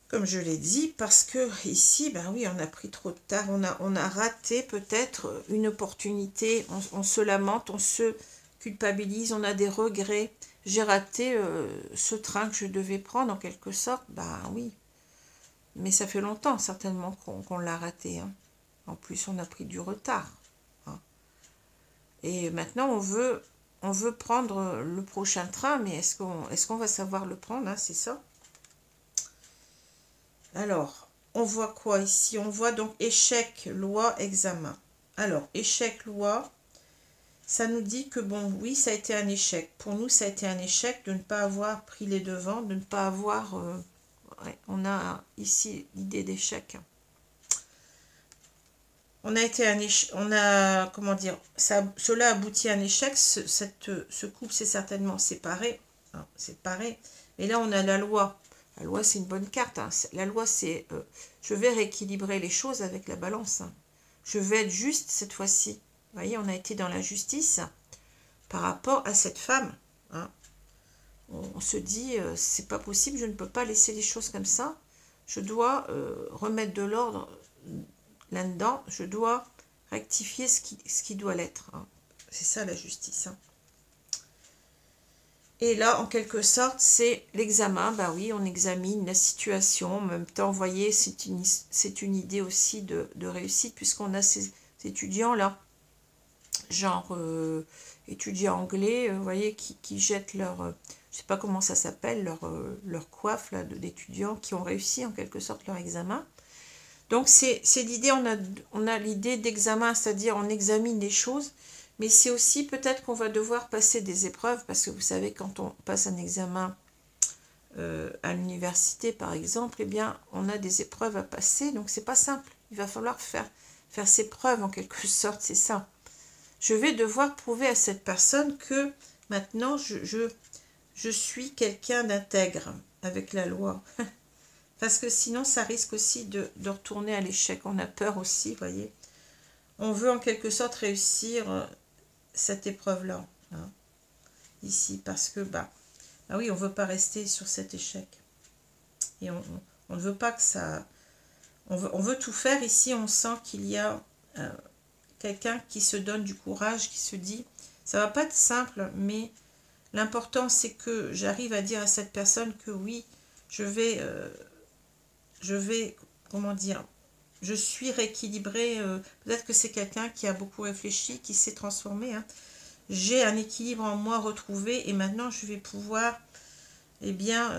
Comme je l'ai dit, parce que ici, ben oui, on a pris trop de tard, on a raté peut-être une opportunité, on se lamente, on se culpabilise, on a des regrets. J'ai raté ce train que je devais prendre en quelque sorte, ben oui. Mais ça fait longtemps certainement qu'on l'a raté. Hein. En plus, on a pris du retard. Hein. Et maintenant, on veut prendre le prochain train, mais est-ce qu'on va savoir le prendre, hein, c'est ça? Alors, on voit quoi ici? On voit donc échec, loi, examen. Alors, échec, loi, ça nous dit que, bon, oui, ça a été un échec. Pour nous, ça a été un échec de ne pas avoir pris les devants, de ne pas avoir... ouais, on a ici l'idée d'échec. On a été un échec, comment dire, cela aboutit à un échec, ce couple s'est certainement séparé, hein, séparé. Et là, on a la loi. La loi, c'est une bonne carte. Hein. La loi, c'est je vais rééquilibrer les choses avec la balance. Hein. Je vais être juste cette fois-ci. Vous voyez, on a été dans la justice par rapport à cette femme. Hein. On se dit, c'est pas possible, je ne peux pas laisser les choses comme ça. Je dois remettre de l'ordre là-dedans. Je dois rectifier ce qui doit l'être. Hein. C'est ça la justice. Hein. Et là, en quelque sorte, c'est l'examen. Ben oui, on examine la situation. En même temps, vous voyez, c'est une idée aussi de réussite, puisqu'on a ces étudiants-là, genre étudiants anglais, vous voyez, qui jettent leur... je ne sais pas comment ça s'appelle, leur coiffe d'étudiants qui ont réussi en quelque sorte leur examen. Donc, c'est l'idée, on a l'idée d'examen, c'est-à-dire on examine les choses, Mais c'est aussi peut-être qu'on va devoir passer des épreuves, parce que vous savez, quand on passe un examen à l'université, par exemple, eh bien, on a des épreuves à passer, donc c'est pas simple. Il va falloir faire ses preuves, en quelque sorte, c'est ça. Je vais devoir prouver à cette personne que maintenant, je suis quelqu'un d'intègre avec la loi. Parce que sinon, ça risque aussi de retourner à l'échec. On a peur aussi, vous voyez. On veut en quelque sorte réussir cette épreuve-là, hein, ici, parce que, ah oui, on ne veut pas rester sur cet échec. Et on ne veut pas que ça... On veut tout faire. Ici, on sent qu'il y a quelqu'un qui se donne du courage, qui se dit, ça va pas être simple, mais l'important, c'est que j'arrive à dire à cette personne que oui, je vais, comment dire, je suis rééquilibrée. Peut-être que c'est quelqu'un qui a beaucoup réfléchi, qui s'est transformé. Hein. J'ai un équilibre en moi retrouvé et maintenant, je vais pouvoir bien,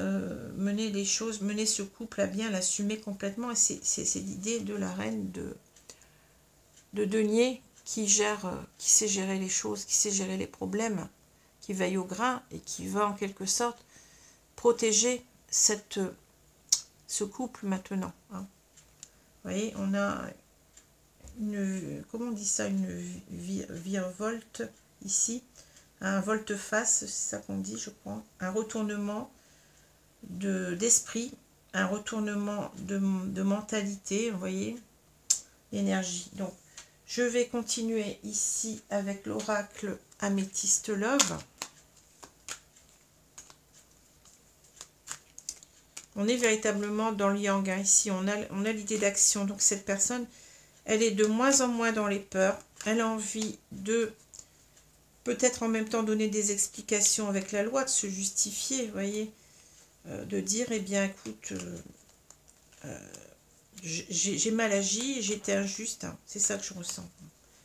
mener les choses, mener ce couple à bien, l'assumer complètement. Et c'est l'idée de la reine de denier qui sait gérer les choses, qui sait gérer les problèmes, qui veille au grain et qui va en quelque sorte protéger ce couple maintenant. Hein. Vous voyez, on a comment on dit ça, une virevolte ici, un volte-face, c'est ça qu'on dit, je crois, un retournement d'esprit, un retournement de mentalité, vous voyez, l'énergie. Donc, je vais continuer ici avec l'oracle Améthyste Love. On est véritablement dans le yang. Hein. Ici, on a l'idée d'action. Donc, cette personne, elle est de moins en moins dans les peurs. Elle a envie de peut-être en même temps donner des explications avec la loi, de se justifier, vous voyez, de dire, eh bien, écoute, j'ai mal agi, j'étais injuste. Hein. C'est ça que je ressens.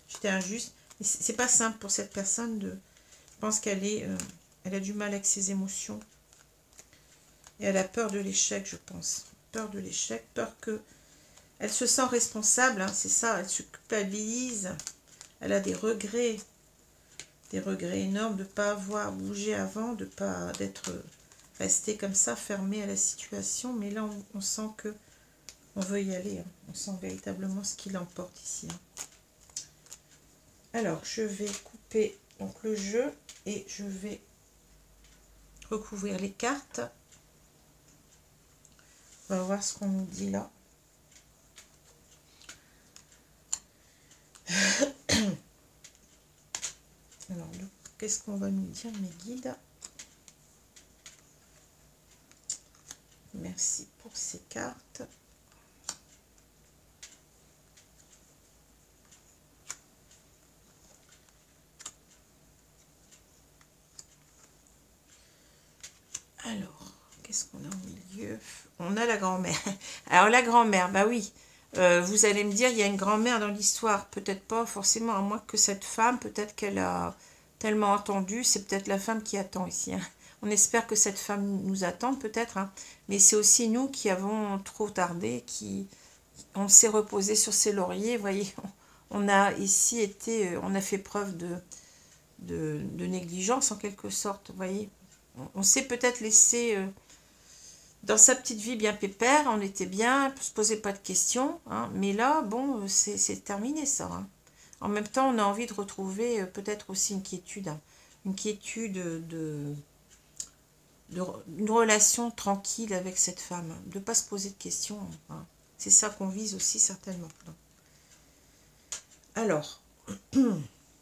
J'étais injuste. C'est pas simple pour cette personne de... Je pense qu'elle elle a du mal avec ses émotions. Et elle a peur de l'échec, je pense. Peur de l'échec, peur que... Elle se sent responsable, hein, c'est ça, elle se culpabilise. Elle a des regrets énormes de ne pas avoir bougé avant, de pas d'être restée comme ça, fermée à la situation. Mais là, on sent que on veut y aller. Hein. On sent véritablement ce qui l'emporte ici. Hein. Alors, je vais couper donc le jeu et je vais recouvrir les cartes. On va voir ce qu'on nous dit là. Alors, qu'est-ce qu'on va nous dire, mes guides? Merci pour ces cartes. Alors, qu'est-ce qu'on a au milieu? On a la grand-mère. Alors, la grand-mère, bah oui. Vous allez me dire, il y a une grand-mère dans l'histoire. Peut-être pas forcément, à moins que cette femme, peut-être qu'elle a tellement entendu. C'est peut-être la femme qui attend ici. Hein. On espère que cette femme nous attend, peut-être. Hein. Mais c'est aussi nous qui avons trop tardé, on s'est reposé sur ses lauriers. Vous voyez, on a ici été, on a fait preuve de négligence en quelque sorte. Vous voyez, on s'est peut-être laissé... dans sa petite vie bien pépère, on était bien, on se posait pas de questions, hein, mais là, bon, c'est terminé ça. Hein. En même temps, on a envie de retrouver peut-être aussi une quiétude, hein, une quiétude une relation tranquille avec cette femme, de ne pas se poser de questions. Hein. C'est ça qu'on vise aussi certainement. Alors,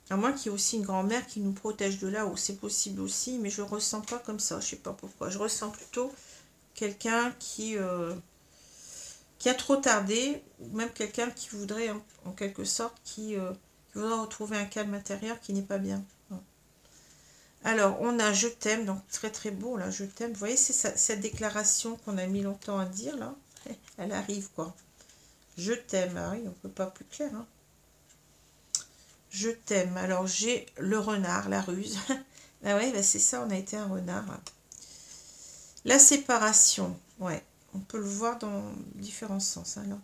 à moins qu'il y ait aussi une grand-mère qui nous protège de là-haut, c'est possible aussi, mais je ne ressens pas comme ça, je ne sais pas pourquoi. Je ressens plutôt... quelqu'un qui a trop tardé, ou même quelqu'un qui voudrait, en quelque sorte, qui voudrait retrouver un calme intérieur qui n'est pas bien. Alors, on a « je t'aime », donc très très beau, là, « je t'aime ». Vous voyez, c'est cette déclaration qu'on a mis longtemps à dire, là. Elle arrive, quoi. « Je t'aime », ah oui, on ne peut pas plus clair, hein. « Je t'aime ». Alors, j'ai le renard, la ruse. Ah ouais, bah c'est ça, on a été un renard. La séparation, ouais, on peut le voir dans différents sens. Hein,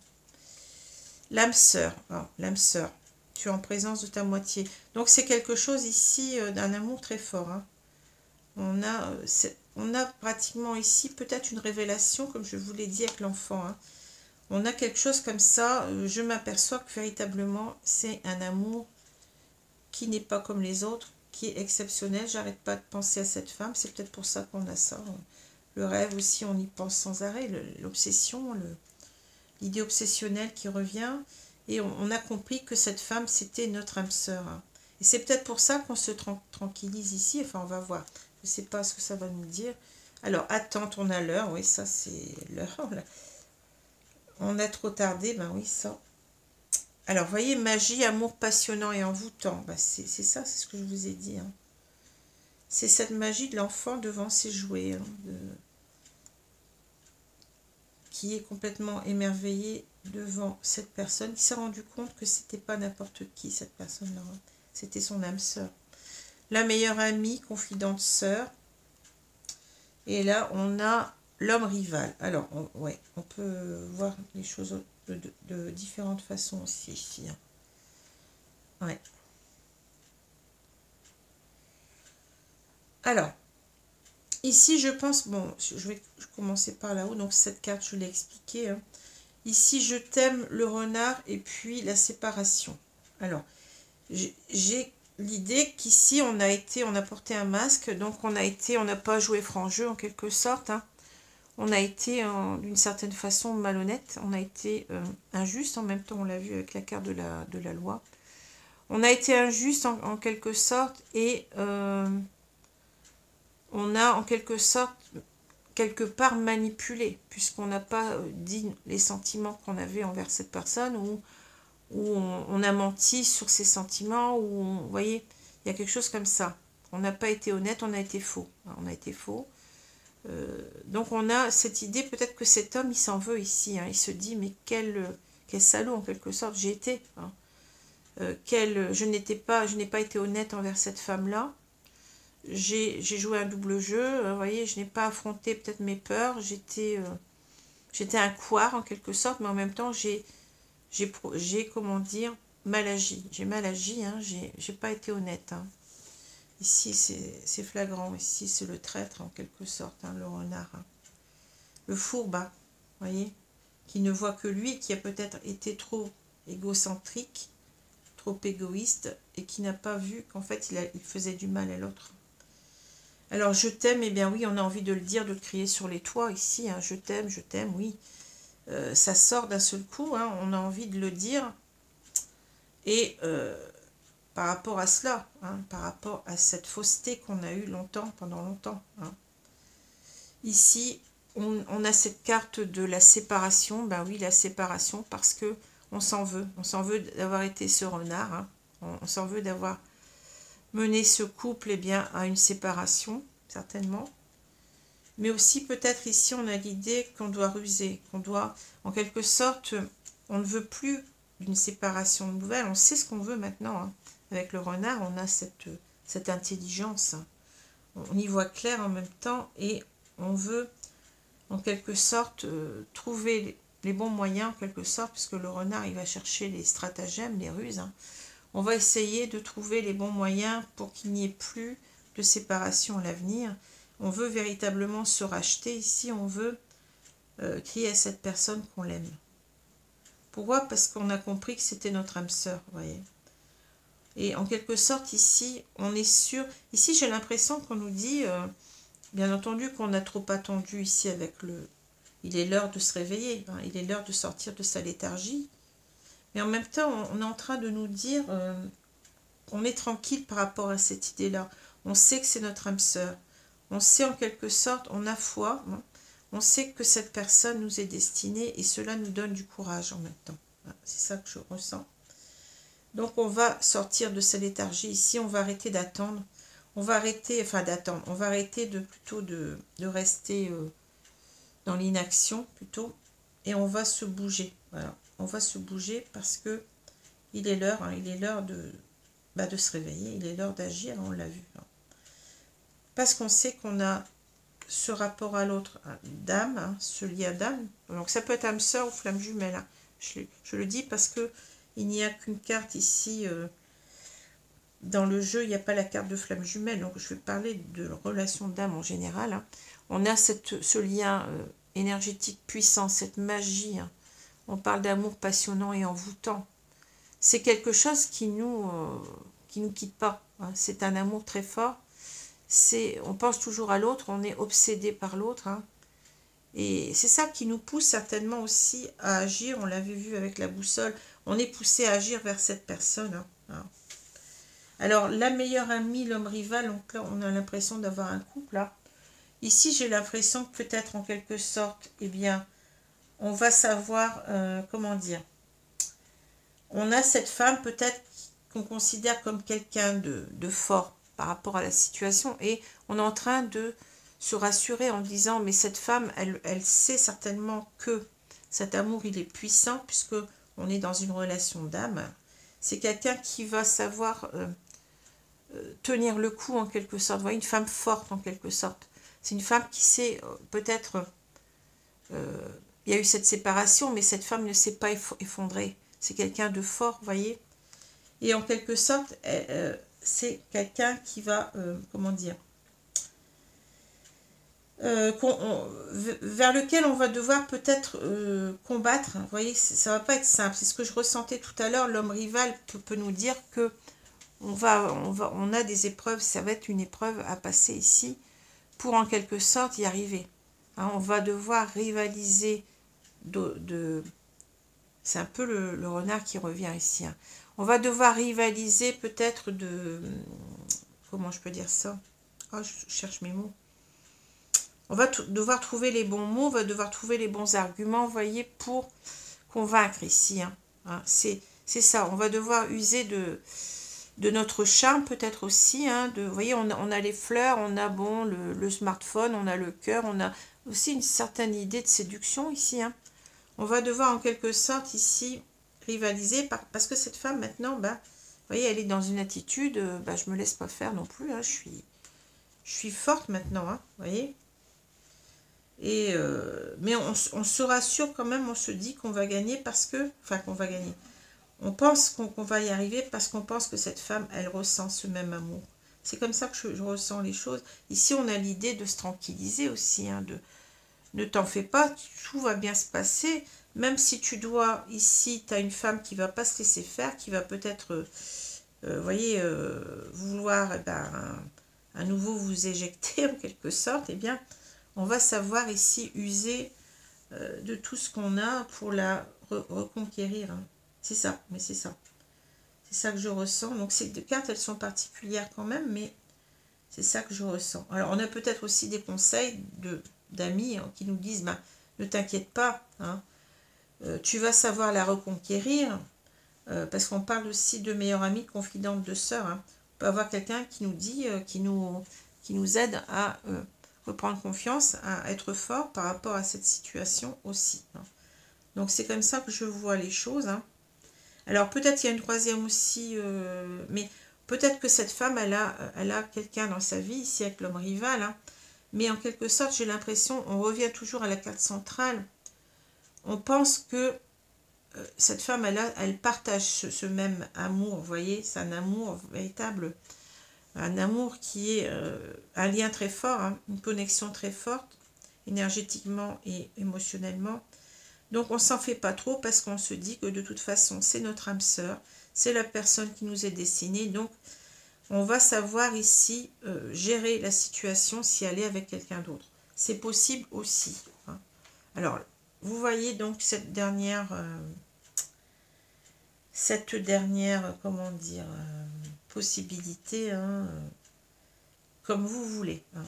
l'âme sœur, l'âme sœur. Tu es en présence de ta moitié. Donc c'est quelque chose ici d'un amour très fort. Hein. On a pratiquement ici peut-être une révélation, comme je vous l'ai dit avec l'enfant. Hein. On a quelque chose comme ça. Je m'aperçois que véritablement c'est un amour qui n'est pas comme les autres, qui est exceptionnel. J'arrête pas de penser à cette femme. C'est peut-être pour ça qu'on a ça. Le rêve aussi, on y pense sans arrêt. L'obsession, l'idée obsessionnelle qui revient. Et on a compris que cette femme, c'était notre âme sœur. Hein. Et c'est peut-être pour ça qu'on se tranquillise ici. Enfin, on va voir. Je ne sais pas ce que ça va nous dire. Alors, attente, on a l'heure. Oui, ça, c'est l'heure. On a trop tardé. Ben oui, ça. Alors, vous voyez, magie, amour passionnant et envoûtant. Ben, c'est ça, c'est ce que je vous ai dit. Hein. C'est cette magie de l'enfant devant ses jouets. Hein, qui est complètement émerveillé devant cette personne. Il s'est rendu compte que c'était pas n'importe qui, cette personne-là. Hein. C'était son âme sœur. La meilleure amie, confidente sœur. Et là, on a l'homme rival. Alors, ouais, on peut voir les choses de différentes façons aussi ici. Hein. Ouais. Alors, ici, je pense, bon, je vais commencer par là-haut. Donc, cette carte, je l'ai expliqué. Hein. Ici, je t'aime, le renard, et puis la séparation. Alors, j'ai l'idée qu'ici, on a porté un masque, donc on n'a pas joué franc jeu en quelque sorte. Hein. On a été, d'une certaine façon, malhonnête. On a été injuste, en même temps, on l'a vu avec la carte de la loi. On a été injuste en quelque sorte, et on a en quelque sorte, quelque part, manipulé, puisqu'on n'a pas dit les sentiments qu'on avait envers cette personne, ou on a menti sur ses sentiments, vous voyez, il y a quelque chose comme ça. On n'a pas été honnête, on a été faux. On a été faux. Donc on a cette idée, peut-être que cet homme, il s'en veut ici. Hein, il se dit, mais quel salaud, en quelque sorte, j'ai été. Hein, je n'ai pas été honnête envers cette femme-là. J'ai joué un double jeu. Vous voyez, je n'ai pas affronté peut-être mes peurs. J'étais un couard, en quelque sorte, mais en même temps, j'ai comment dire, mal agi. J'ai mal agi, hein, j'ai pas été honnête. Hein. Ici, c'est flagrant. Ici, c'est le traître, en quelque sorte, hein, le renard. Hein. Le fourbe, hein, voyez, qui ne voit que lui, qui a peut-être été trop égocentrique, trop égoïste, et qui n'a pas vu qu'en fait, il faisait du mal à l'autre. Alors, je t'aime, eh bien oui, on a envie de le dire, de le crier sur les toits, ici, hein, je t'aime, oui. Ça sort d'un seul coup, hein, on a envie de le dire. Et par rapport à cela, hein, par rapport à cette fausseté qu'on a eue pendant longtemps. Hein. Ici, on a cette carte de la séparation. Ben oui, la séparation, parce que on s'en veut. On s'en veut d'avoir été ce renard. Hein. On s'en veut d'avoir mené ce couple bien, à une séparation, certainement. Mais aussi, peut-être ici, on a l'idée qu'on doit ruser, qu'on doit, en quelque sorte, on ne veut plus d'une séparation nouvelle. On sait ce qu'on veut maintenant. Hein. Avec le renard, on a cette intelligence. Hein. On y voit clair en même temps et on veut, en quelque sorte, trouver les bons moyens, en quelque sorte, puisque le renard, il va chercher les stratagèmes, les ruses. Hein. On va essayer de trouver les bons moyens pour qu'il n'y ait plus de séparation à l'avenir. On veut véritablement se racheter. Ici, on veut crier à cette personne qu'on l'aime. Pourquoi? Parce qu'on a compris que c'était notre âme sœur, vous voyez. Et en quelque sorte, ici, on est sûr... Ici, j'ai l'impression qu'on nous dit, bien entendu, qu'on a trop attendu ici avec le... Il est l'heure de se réveiller, hein, il est l'heure de sortir de sa léthargie. Mais en même temps, on est en train de nous dire, on est tranquille par rapport à cette idée-là. On sait que c'est notre âme sœur. On sait en quelque sorte, on a foi, hein, on sait que cette personne nous est destinée et cela nous donne du courage en même temps. C'est ça que je ressens. Donc on va sortir de sa léthargie ici, on va arrêter d'attendre. On va arrêter, enfin d'attendre, on va arrêter plutôt de rester dans l'inaction plutôt. Et on va se bouger. Voilà. On va se bouger parce que il est l'heure, hein, il est l'heure de se réveiller, il est l'heure d'agir, on l'a vu. Hein. Parce qu'on sait qu'on a ce rapport à l'autre d'âme, hein, ce lien d'âme. Donc ça peut être âme sœur ou flamme jumelle. Hein. Je le dis parce que il n'y a qu'une carte ici. Dans le jeu, il n'y a pas la carte de flamme jumelle, donc je vais parler de relation d'âme en général. Hein. On a ce lien énergétique puissant, cette magie. Hein. On parle d'amour passionnant et envoûtant. C'est quelque chose qui nous quitte pas. Hein. C'est un amour très fort. On pense toujours à l'autre, on est obsédé par l'autre. Hein. Et c'est ça qui nous pousse certainement aussi à agir. On l'avait vu avec la boussole. On est poussé à agir vers cette personne. Hein. Alors, la meilleure amie, l'homme rival, donc là, on a l'impression d'avoir un couple. Là. Ici, j'ai l'impression que peut-être en quelque sorte, eh bien, on va savoir, comment dire, on a cette femme peut-être qu'on considère comme quelqu'un de fort par rapport à la situation et on est en train de se rassurer en disant, mais cette femme, elle sait certainement que cet amour, il est puissant puisque on est dans une relation d'âme. C'est quelqu'un qui va savoir... tenir le coup en quelque sorte, vous voyez, une femme forte en quelque sorte. C'est une femme qui sait peut-être, il y a eu cette séparation, mais cette femme ne s'est pas effondrée. C'est quelqu'un de fort, vous voyez. Et en quelque sorte, c'est quelqu'un qui va, comment dire, vers lequel on va devoir peut-être combattre. Vous voyez, ça va pas être simple. C'est ce que je ressentais tout à l'heure. L'homme rival peut nous dire que on a des épreuves, ça va être une épreuve à passer ici pour en quelque sorte y arriver. Hein, on va devoir rivaliser c'est un peu le renard qui revient ici. Hein. On va devoir rivaliser peut-être comment je peux dire ça? Oh, je cherche mes mots. On va devoir trouver les bons mots, on va devoir trouver les bons arguments, vous voyez, pour convaincre ici. Hein. Hein, c'est ça, on va devoir user de notre charme peut-être aussi. Hein, vous voyez, on a les fleurs, on a bon le smartphone, on a le cœur, on a aussi une certaine idée de séduction ici. Hein. On va devoir en quelque sorte ici rivaliser parce que cette femme maintenant, bah, vous voyez, elle est dans une attitude, bah, je me laisse pas faire non plus. Hein, je suis forte maintenant, hein, vous voyez. Et mais on se rassure quand même, on se dit qu'on va gagner parce que, enfin qu'on va gagner. On pense qu'on va y arriver parce qu'on pense que cette femme, elle ressent ce même amour. C'est comme ça que je ressens les choses. Ici, on a l'idée de se tranquilliser aussi. Hein, ne t'en fais pas, tout va bien se passer. Même si tu dois, ici, tu as une femme qui ne va pas se laisser faire, qui va peut-être, voyez, vouloir eh ben, à nouveau vous éjecter en quelque sorte, eh bien, on va savoir ici user de tout ce qu'on a pour la reconquérir. Hein. C'est ça, mais c'est ça. C'est ça que je ressens. Donc ces deux cartes, elles sont particulières quand même, mais c'est ça que je ressens. Alors on a peut-être aussi des conseils d'amis hein, qui nous disent, bah, ne t'inquiète pas, hein, tu vas savoir la reconquérir, parce qu'on parle aussi de meilleure amie, de confidente, de sœur. Hein. On peut avoir quelqu'un qui nous dit, qui nous aide à reprendre confiance, à être fort par rapport à cette situation aussi. Hein. Donc c'est comme ça que je vois les choses. Hein. Alors peut-être il y a une troisième aussi, mais peut-être que cette femme, elle a quelqu'un dans sa vie, ici avec l'homme rival, hein, mais en quelque sorte, j'ai l'impression, on revient toujours à la carte centrale, on pense que cette femme, elle partage ce même amour, vous voyez, c'est un amour véritable, un amour qui est un lien très fort, hein, une connexion très forte, énergétiquement et émotionnellement. Donc on s'en fait pas trop parce qu'on se dit que de toute façon c'est notre âme sœur, c'est la personne qui nous est destinée. Donc on va savoir ici gérer la situation si elle est avec quelqu'un d'autre. C'est possible aussi. Hein. Alors vous voyez donc cette dernière comment dire, possibilité, hein, comme vous voulez. Hein.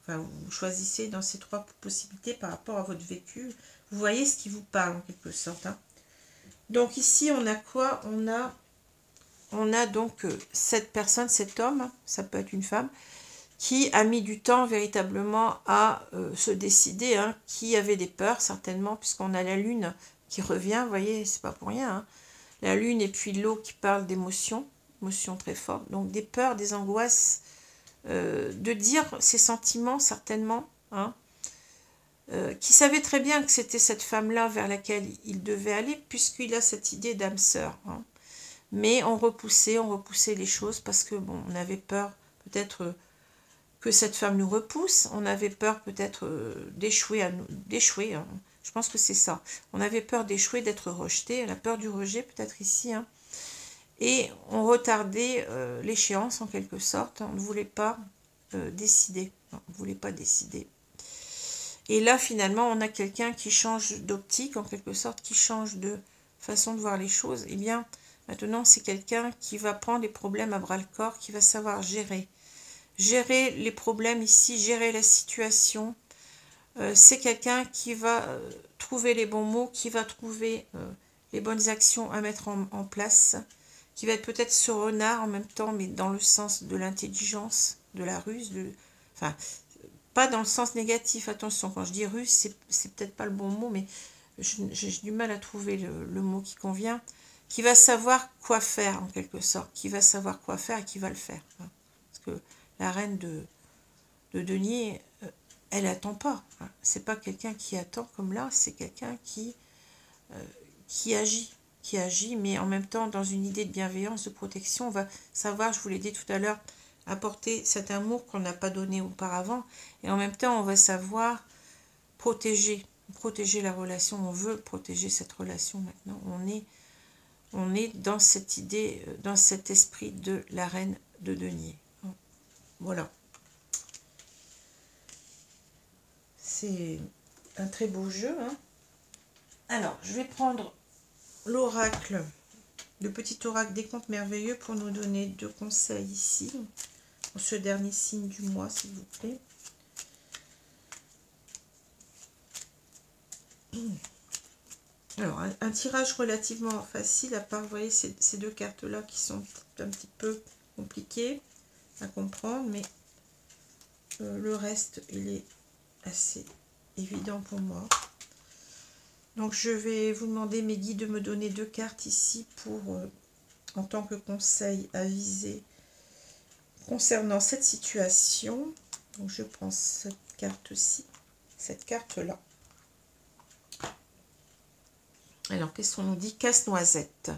Enfin, vous choisissez dans ces trois possibilités par rapport à votre vécu. Vous voyez ce qui vous parle en quelque sorte. Hein. Donc ici, on a quoi? On a donc cette personne, cet homme, ça peut être une femme, qui a mis du temps véritablement à se décider, hein, qui avait des peurs certainement, puisqu'on a la lune qui revient, vous voyez, c'est pas pour rien. Hein. La lune et puis l'eau qui parle d'émotions, émotions très fortes, donc des peurs, des angoisses, de dire ses sentiments certainement, hein, qui savait très bien que c'était cette femme-là vers laquelle il devait aller, puisqu'il a cette idée d'âme sœur. Hein. mais on repoussait les choses parce que, bon, on avait peur peut-être que cette femme nous repousse, on avait peur peut-être d'échouer, hein. Je pense que c'est ça. On avait peur d'échouer, d'être rejeté, la peur du rejet peut-être ici, hein. Et on retardait l'échéance en quelque sorte, on ne voulait pas décider, on ne voulait pas décider. Et là, finalement, on a quelqu'un qui change d'optique, en quelque sorte, qui change de façon de voir les choses. Eh bien, maintenant, c'est quelqu'un qui va prendre les problèmes à bras-le-corps, qui va savoir gérer. Gérer les problèmes ici, gérer la situation. C'est quelqu'un qui va trouver les bons mots, qui va trouver les bonnes actions à mettre en place, qui va être peut-être ce renard en même temps, mais dans le sens de l'intelligence, de la ruse, enfin, pas dans le sens négatif, attention, quand je dis ruse, c'est peut-être pas le bon mot, mais j'ai du mal à trouver le mot qui convient, qui va savoir quoi faire en quelque sorte, qui va savoir quoi faire et qui va le faire. Hein. Parce que la reine de denier, elle attend pas. Hein. C'est pas quelqu'un qui attend comme là, c'est quelqu'un qui agit, mais en même temps dans une idée de bienveillance, de protection. On va savoir, je vous l'ai dit tout à l'heure, apporter cet amour qu'on n'a pas donné auparavant, et en même temps on va savoir protéger la relation. On veut protéger cette relation maintenant. On est dans cette idée, dans cet esprit de la reine de denier. Voilà. C'est un très beau jeu. Hein. Alors, je vais prendre l'oracle, le petit oracle des contes merveilleux pour nous donner 2 conseils ici. Pour ce dernier signe du mois, s'il vous plaît. Alors, un tirage relativement facile, à part, vous voyez, ces 2 cartes-là qui sont un petit peu compliquées à comprendre, mais le reste, il est assez évident pour moi. Donc, je vais vous demander, mes guides, de me donner 2 cartes ici pour, en tant que conseil avisé concernant cette situation. Donc, je prends cette carte-ci, cette carte-là. Alors, qu'est-ce qu'on nous dit? Casse-noisette.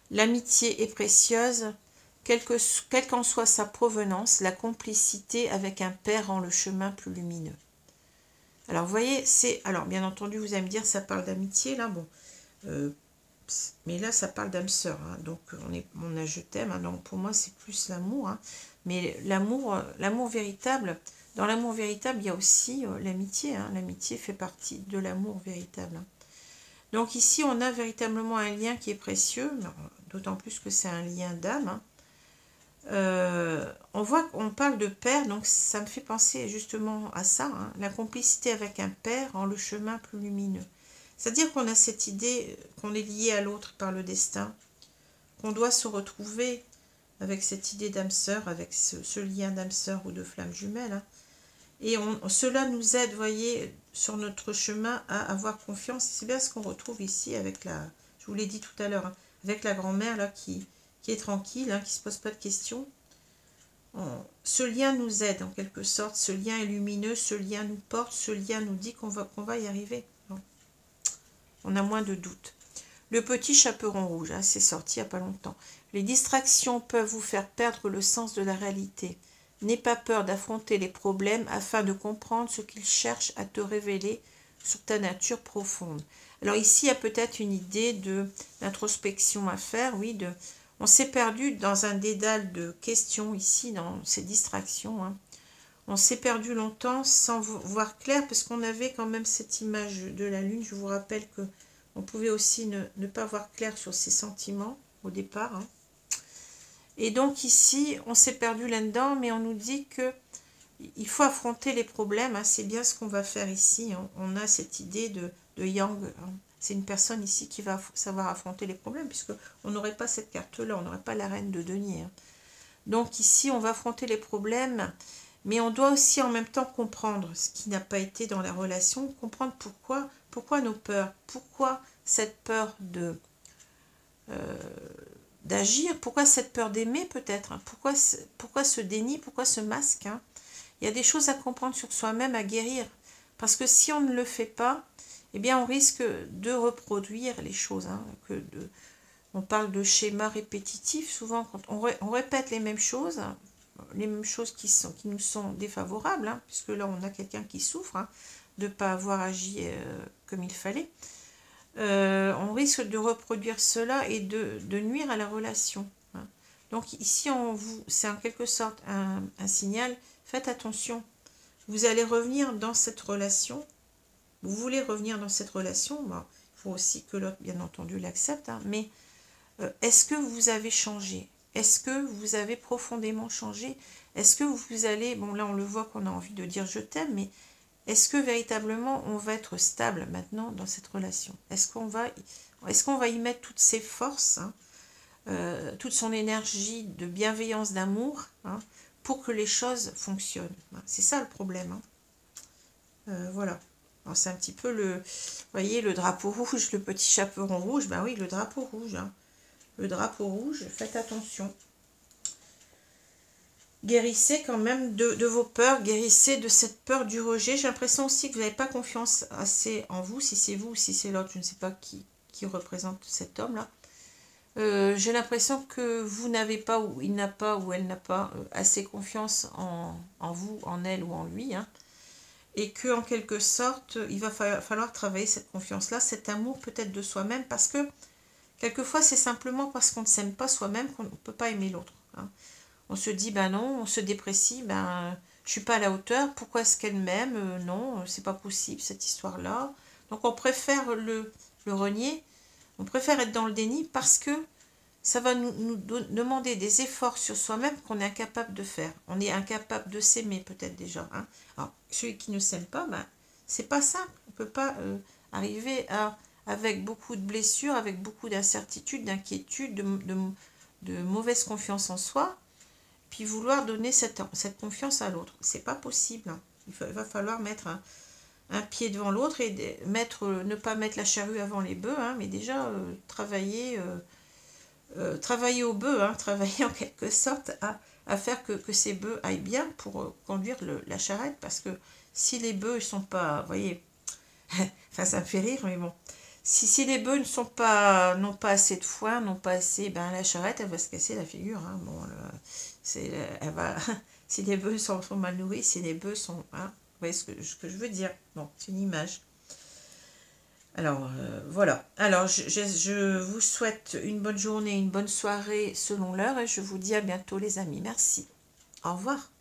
L'amitié est précieuse, quelle qu'en soit sa provenance, la complicité avec un père rend le chemin plus lumineux. Alors, vous voyez, c'est... Alors, bien entendu, vous allez me dire, ça parle d'amitié, là, bon. Mais là, ça parle d'âme-sœur, hein, donc on a je t'aime, hein, donc pour moi, c'est plus l'amour. Hein, mais l'amour véritable, dans l'amour véritable, il y a aussi l'amitié. Hein, l'amitié fait partie de l'amour véritable. Hein. Donc ici, on a véritablement un lien qui est précieux, d'autant plus que c'est un lien d'âme. Hein. On voit qu'on parle de père, donc ça me fait penser justement à ça. Hein. La complicité avec un père rend le chemin plus lumineux. C'est-à-dire qu'on a cette idée qu'on est lié à l'autre par le destin, qu'on doit se retrouver avec cette idée d'âme-sœur, avec ce lien d'âme-sœur ou de flamme jumelle. Hein. Et cela nous aide, voyez, sur notre chemin à avoir confiance. C'est bien ce qu'on retrouve ici avec la, je vous l'ai dit tout à l'heure, hein, avec la grand-mère là qui est tranquille, hein, qui ne se pose pas de questions. Ce lien nous aide en quelque sorte, ce lien est lumineux, ce lien nous porte, ce lien nous dit qu'on va y arriver. On a moins de doutes. Le petit chaperon rouge, hein, c'est sorti il n'y a pas longtemps. Les distractions peuvent vous faire perdre le sens de la réalité. N'aie pas peur d'affronter les problèmes afin de comprendre ce qu'ils cherchent à te révéler sur ta nature profonde. Alors ici, il y a peut-être une idée d'introspection à faire, oui, on s'est perdu dans un dédale de questions ici, dans ces distractions. Hein. On s'est perdu longtemps sans voir clair, parce qu'on avait quand même cette image de la lune. Je vous rappelle que on pouvait aussi ne pas voir clair sur ses sentiments au départ. Hein. Et donc ici, on s'est perdu là-dedans, mais on nous dit que il faut affronter les problèmes. Hein. C'est bien ce qu'on va faire ici. Hein. On a cette idée de Yang. Hein. C'est une personne ici qui va savoir affronter les problèmes, puisqu'on n'aurait pas cette carte-là, on n'aurait pas la reine de denier. Hein. Donc ici, on va affronter les problèmes, mais on doit aussi en même temps comprendre ce qui n'a pas été dans la relation, comprendre pourquoi nos peurs, pourquoi cette peur d'agir, pourquoi cette peur d'aimer peut-être, hein, pourquoi ce déni, pourquoi ce masque. Hein. Il y a des choses à comprendre sur soi-même, à guérir, parce que si on ne le fait pas, eh bien on risque de reproduire les choses, hein, On parle de schémas répétitifs. Souvent, quand on répète les mêmes choses qui nous sont défavorables, hein, puisque là, on a quelqu'un qui souffre hein, de ne pas avoir agi comme il fallait. On risque de reproduire cela et de nuire à la relation. Hein. Donc ici, c'est en quelque sorte un signal. Faites attention. Vous allez revenir dans cette relation. Vous voulez revenir dans cette relation. Bon, il faut aussi que l'autre, bien entendu, l'accepte. Hein, mais est-ce que vous avez changé? Est-ce que vous avez profondément changé? Est-ce que vous allez... Bon, là, on le voit qu'on a envie de dire « je t'aime », mais est-ce que véritablement, on va être stable maintenant dans cette relation? Est-ce qu'on va y mettre toutes ses forces, hein, toute son énergie de bienveillance, d'amour, hein, pour que les choses fonctionnent? C'est ça le problème. Hein. Voilà. C'est un petit peu le... Vous voyez, le drapeau rouge, le petit chaperon rouge. Ben oui, le drapeau rouge. Hein. Le drapeau rouge, faites attention. Guérissez quand même de vos peurs, guérissez de cette peur du rejet. J'ai l'impression aussi que vous n'avez pas confiance assez en vous, si c'est vous ou si c'est l'autre, je ne sais pas qui représente cet homme-là. J'ai l'impression que vous n'avez pas, ou il n'a pas, ou elle n'a pas assez confiance en vous, en elle ou en lui. Hein, et que en quelque sorte, il va falloir travailler cette confiance-là, cet amour peut-être de soi-même, parce que quelquefois, c'est simplement parce qu'on ne s'aime pas soi-même qu'on ne peut pas aimer l'autre. Hein. On se dit, ben non, on se déprécie, ben je suis pas à la hauteur, pourquoi est-ce qu'elle m'aime? Non, c'est pas possible cette histoire-là. Donc on préfère le renier, on préfère être dans le déni parce que ça va nous demander des efforts sur soi-même qu'on est incapable de faire. On est incapable de s'aimer peut-être déjà. Hein. Alors, celui qui ne s'aime pas, ben, c'est pas simple. On peut pas arriver avec beaucoup de blessures, avec beaucoup d'incertitudes, d'inquiétudes, de mauvaise confiance en soi, puis vouloir donner cette confiance à l'autre. C'est pas possible. Hein. Il va falloir mettre un pied devant l'autre et ne pas mettre la charrue avant les bœufs, hein, mais déjà travailler au bœuf, hein, travailler en quelque sorte à faire que ces bœufs aillent bien pour conduire la charrette, parce que si les bœufs ne sont pas, vous voyez, enfin ça me fait rire, mais bon, si les bœufs n'ont pas assez de foin, n'ont pas assez, ben la charrette elle va se casser la figure, hein, bon, elle va, si les bœufs sont mal nourris, si les bœufs sont, hein, vous voyez ce que je veux dire, bon, c'est une image. Alors, voilà. Alors, je vous souhaite une bonne journée, une bonne soirée selon l'heure et je vous dis à bientôt les amis. Merci. Au revoir.